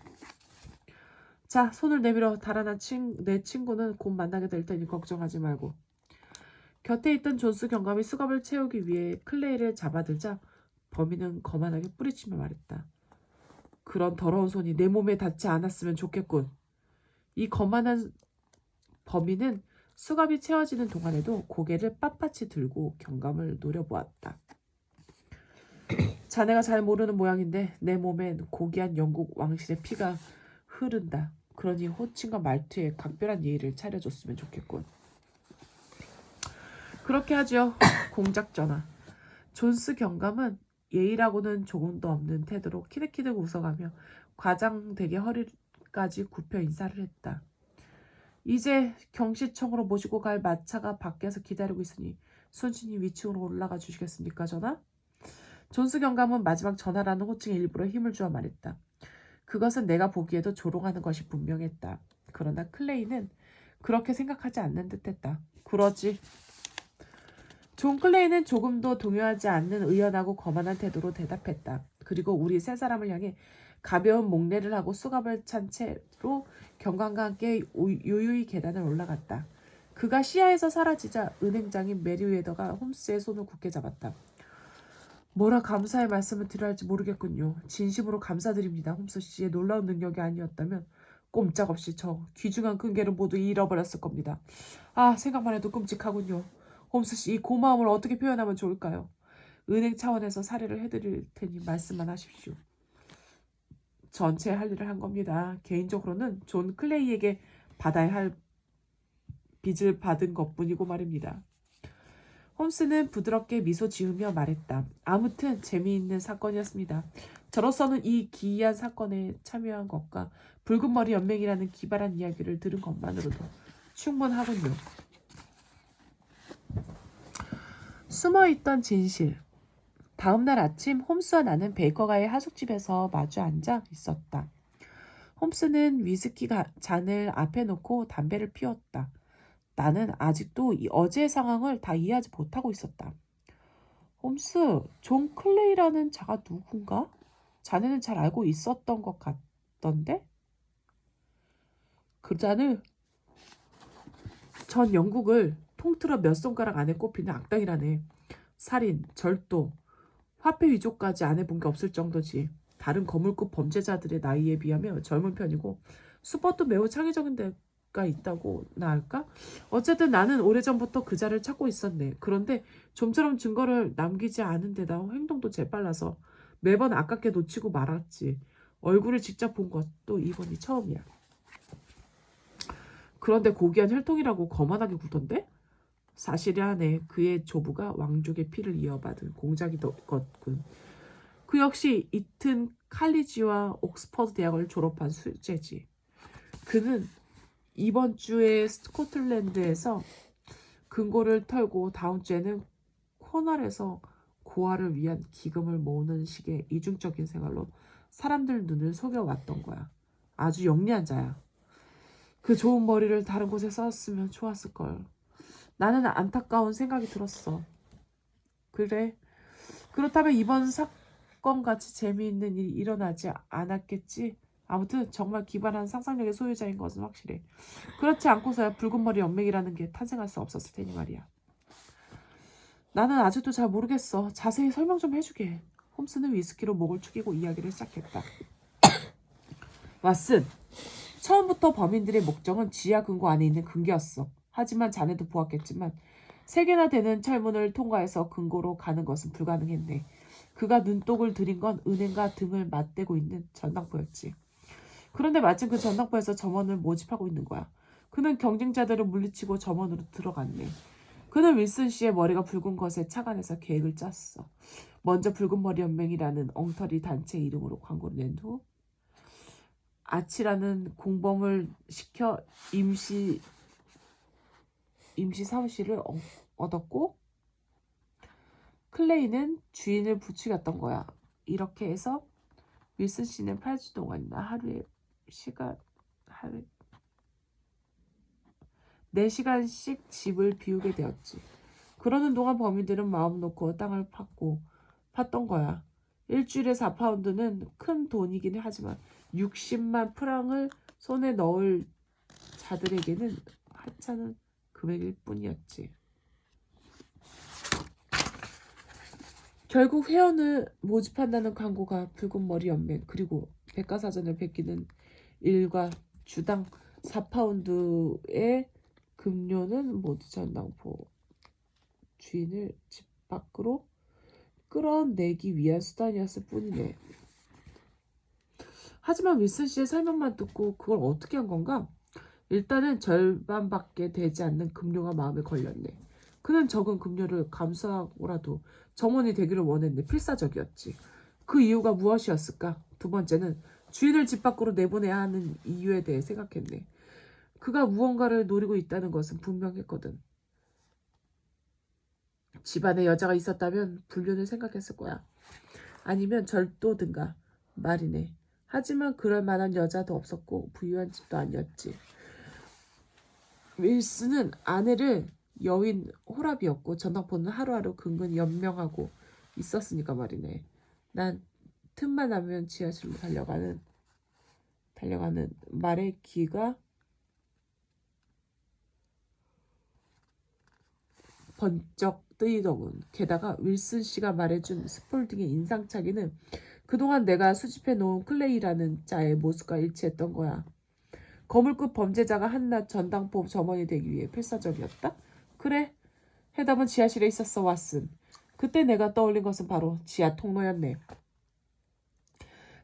자, 손을 내밀어. 달아난 내 친구는 곧 만나게 될 테니 걱정하지 말고. 곁에 있던 존스 경감이 수갑을 채우기 위해 클레이를 잡아들자 범인은 거만하게 뿌리치며 말했다. 그런 더러운 손이 내 몸에 닿지 않았으면 좋겠군. 이 거만한 범인은 수갑이 채워지는 동안에도 고개를 빳빳이 들고 경감을 노려보았다. 자네가 잘 모르는 모양인데 내 몸엔 고귀한 영국 왕실의 피가 흐른다. 그러니 호칭과 말투에 각별한 예의를 차려줬으면 좋겠군. 그렇게 하죠. 공작전하. 존스 경감은 예의라고는 조금도 없는 태도로 키득키득 웃어가며 과장되게 허리까지 굽혀 인사를 했다. 이제 경시청으로 모시고 갈 마차가 밖에서 기다리고 있으니 순신이 위층으로 올라가 주시겠습니까, 전하? 존스 경감은 마지막 전하라는 호칭에 일부러 힘을 주어 말했다. 그것은 내가 보기에도 조롱하는 것이 분명했다. 그러나 클레이는 그렇게 생각하지 않는 듯했다. 그러지. 존 클레이는 조금도 동요하지 않는 의연하고 거만한 태도로 대답했다. 그리고 우리 세 사람을 향해 가벼운 목례를 하고 수갑을 찬 채로 경감과 함께 요유히 계단을 올라갔다. 그가 시야에서 사라지자 은행장인 메리웨더가 홈스의 손을 굳게 잡았다. 뭐라 감사의 말씀을 드려야 할지 모르겠군요. 진심으로 감사드립니다. 홈스 씨의 놀라운 능력이 아니었다면 꼼짝없이 저 귀중한 근계를 모두 잃어버렸을 겁니다. 아, 생각만 해도 끔찍하군요. 홈스 씨, 이 고마움을 어떻게 표현하면 좋을까요? 은행 차원에서 사례를 해드릴 테니 말씀만 하십시오. 전체 할 일을 한 겁니다. 개인적으로는 존 클레이에게 받아야 할 빚을 받은 것뿐이고 말입니다. 홈스는 부드럽게 미소 지으며 말했다. 아무튼 재미있는 사건이었습니다. 저로서는 이 기이한 사건에 참여한 것과 붉은 머리 연맹이라는 기발한 이야기를 들은 것만으로도 충분하군요. 숨어있던 진실. 다음 날 아침 홈스와 나는 베이커가의 하숙집에서 마주 앉아 있었다. 홈스는 위스키 잔을 앞에 놓고 담배를 피웠다. 나는 아직도 어제의 상황을 다 이해하지 못하고 있었다. 홈스, 존 클레이라는 자가 누군가? 자네는 잘 알고 있었던 것 같던데? 그 자는 전 영국을 통틀어 몇 손가락 안에 꼽히는 악당이라네. 살인, 절도, 화폐 위조까지 안 해본 게 없을 정도지. 다른 거물급 범죄자들의 나이에 비하면 젊은 편이고 수법도 매우 창의적인 데가 있다고 나 할까? 어쨌든 나는 오래전부터 그 자를 찾고 있었네. 그런데 좀처럼 증거를 남기지 않은 데다 행동도 재빨라서 매번 아깝게 놓치고 말았지. 얼굴을 직접 본 것도 이번이 처음이야. 그런데 고귀한 혈통이라고 거만하게 굴던데? 사실이라네. 그의 조부가 왕족의 피를 이어받은 공작이었군. 그 역시 이튼 칼리지와 옥스퍼드 대학을 졸업한 수재지. 그는 이번 주에 스코틀랜드에서 금고를 털고 다음 주에는 코널에서 고아를 위한 기금을 모으는 식의 이중적인 생활로 사람들 눈을 속여왔던 거야. 아주 영리한 자야. 그 좋은 머리를 다른 곳에 썼으면 좋았을걸. 나는 안타까운 생각이 들었어. 그래. 그렇다면 이번 사건같이 재미있는 일이 일어나지 않았겠지? 아무튼 정말 기발한 상상력의 소유자인 것은 확실해. 그렇지 않고서야 붉은 머리 연맹이라는 게 탄생할 수 없었을 테니 말이야. 나는 아직도 잘 모르겠어. 자세히 설명 좀 해주게. 홈스는 위스키로 목을 축이고 이야기를 시작했다. 왓슨, 처음부터 범인들의 목적은 지하 금고 안에 있는 금괴였어. 하지만 자네도 보았겠지만 3개나 되는 철문을 통과해서 금고로 가는 것은 불가능했네. 그가 눈독을 들인 건 은행과 등을 맞대고 있는 전당포였지. 그런데 마침 그 전당포에서 점원을 모집하고 있는 거야. 그는 경쟁자들을 물리치고 점원으로 들어갔네. 그는 윌슨 씨의 머리가 붉은 것에 착안해서 계획을 짰어. 먼저 붉은 머리 연맹이라는 엉터리 단체 이름으로 광고를 낸 후 아치라는 공범을 시켜 임시 사무실을 얻었고 클레이는 주인을 부추겼던 거야. 이렇게 해서 윌슨 씨는 8주 동안이나 하루에 4시간씩 집을 비우게 되었지. 그러는 동안 범인들은 마음 놓고 땅을 팠던 거야. 일주일에 4파운드는 큰 돈이긴 하지만 60만 프랑을 손에 넣을 자들에게는 하찮은 금액일 뿐이었지. 결국 회원을 모집한다는 광고가 붉은 머리 연맹 그리고 백과사전을 베끼는 일과 주당 4파운드의 급료는 모두 전당포 주인을 집 밖으로 끌어내기 위한 수단이었을 뿐이네. 하지만 윌슨 씨의 설명만 듣고 그걸 어떻게 한 건가? 일단은 절반밖에 되지 않는 급료가 마음에 걸렸네. 그는 적은 급료를 감수하고라도 점원이 되기를 원했네. 필사적이었지. 그 이유가 무엇이었을까? 두 번째는 주인을 집 밖으로 내보내야 하는 이유에 대해 생각했네. 그가 무언가를 노리고 있다는 것은 분명했거든. 집안에 여자가 있었다면 불륜을 생각했을 거야. 아니면 절도든가 말이네. 하지만 그럴 만한 여자도 없었고 부유한 집도 아니었지. 윌슨은 아내를 여인 호랍이었고 전당포는 하루하루 근근히 연명하고 있었으니까 말이네. 난 틈만 나면 지하실로 달려가는 말의 귀가 번쩍 뜨이더군. 게다가 윌슨 씨가 말해준 스폴딩의 인상착의는 그동안 내가 수집해 놓은 클레이라는 자의 모습과 일치했던 거야. 거물급 범죄자가 한낱 전당포 점원이 되기 위해 필사적이었다? 그래. 해답은 지하실에 있었어, 왓슨. 그때 내가 떠올린 것은 바로 지하 통로였네.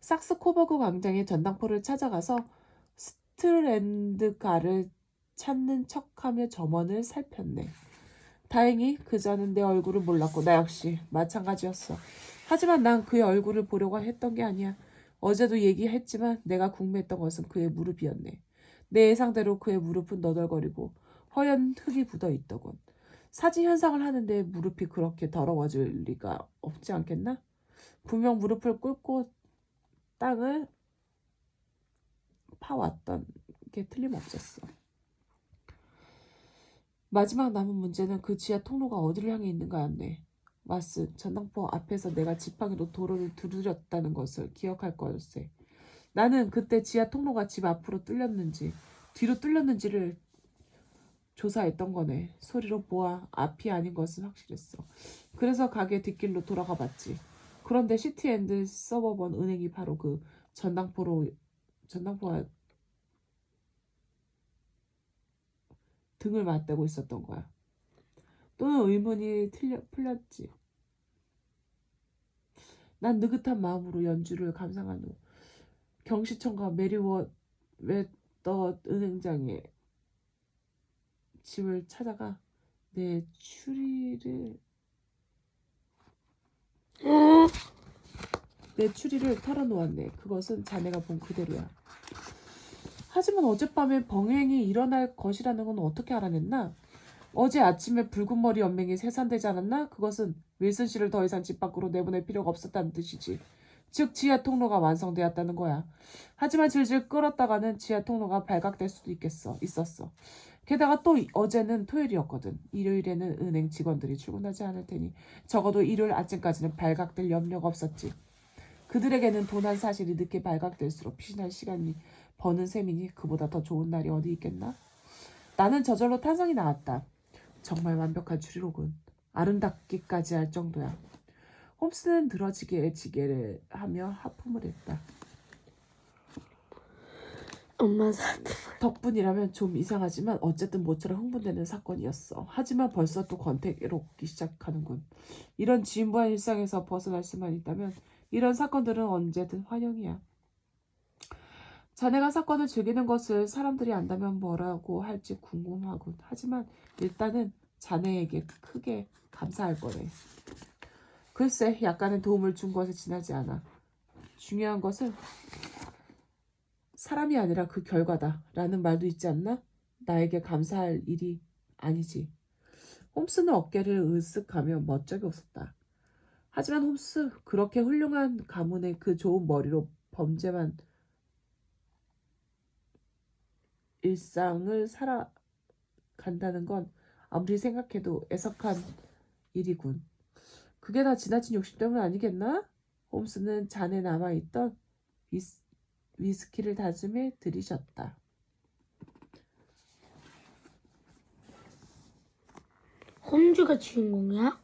sak스-코버그 광장의 전당포를 찾아가서 스트랜드가를 찾는 척하며 점원을 살폈네. 다행히 그자는 내 얼굴을 몰랐고 나 역시 마찬가지였어. 하지만 난 그의 얼굴을 보려고 했던 게 아니야. 어제도 얘기했지만 내가 궁금했던 것은 그의 무릎이었네. 내 예상대로 그의 무릎은 너덜거리고 허연 흙이 묻어있더군. 사진 현상을 하는데 무릎이 그렇게 더러워질 리가 없지 않겠나? 분명 무릎을 꿇고 땅을 파왔던 게 틀림없었어. 마지막 남은 문제는 그 지하 통로가 어디를 향해 있는가였네. 왓슨, 전당포 앞에서 내가 지팡이로 도로를 두드렸다는 것을 기억할 걸세. 나는 그때 지하 통로가 집 앞으로 뚫렸는지 뒤로 뚫렸는지를 조사했던 거네. 소리로 보아 앞이 아닌 것은 확실했어. 그래서 가게 뒷길로 돌아가 봤지. 그런데 시티앤드 서버번 은행이 바로 그 전당포와 등을 맞대고 있었던 거야. 또는 의문이 풀렸지. 난 느긋한 마음으로 연주를 감상한 후 경시청과 메리워더 은행장의 집을 찾아가 내 추리를 털어놓았네. 그것은 자네가 본 그대로야. 하지만 어젯밤에 병행이 일어날 것이라는 건 어떻게 알아냈나? 어제 아침에 붉은 머리 연맹이 세산되지 않았나? 그것은 윌슨 씨를 더 이상 집 밖으로 내보낼 필요가 없었다는 뜻이지. 즉 지하 통로가 완성되었다는 거야. 하지만 질질 끌었다가는 지하 통로가 발각될 수도 있었어. 게다가 또 어제는 토요일이었거든. 일요일에는 은행 직원들이 출근하지 않을 테니 적어도 일요일 아침까지는 발각될 염려가 없었지. 그들에게는 도난 사실이 늦게 발각될수록 피신할 시간이 버는 셈이니 그보다 더 좋은 날이 어디 있겠나? 나는 저절로 탄성이 나왔다. 정말 완벽한 추리로군. 아름답기까지 할 정도야. 홈스는 늘어지게 지게를 하며 하품을 했다. 엄마 사람. 덕분이라면 좀 이상하지만 어쨌든 모처럼 흥분되는 사건이었어. 하지만 벌써 또 권태롭기 시작하는군. 이런 지인부한 일상에서 벗어날 수만 있다면 이런 사건들은 언제든 환영이야. 자네가 사건을 즐기는 것을 사람들이 안다면 뭐라고 할지 궁금하군. 하지만 일단은 자네에게 크게 감사할 거네. 글쎄, 약간의 도움을 준 것에 지나지 않아. 중요한 것은 사람이 아니라 그 결과다 라는 말도 있지 않나? 나에게 감사할 일이 아니지. 홈스는 어깨를 으쓱하며 멋쩍이 웃었다. 하지만 홈스, 그렇게 훌륭한 가문의 그 좋은 머리로 범죄만 일상을 살아간다는 건 아무리 생각해도 애석한 일이군. 그게 다 지나친 욕심 때문 아니겠나? 홈스는 잔에 남아있던 위스키를 다짐해 들이셨다. 홈즈가 주인공이야?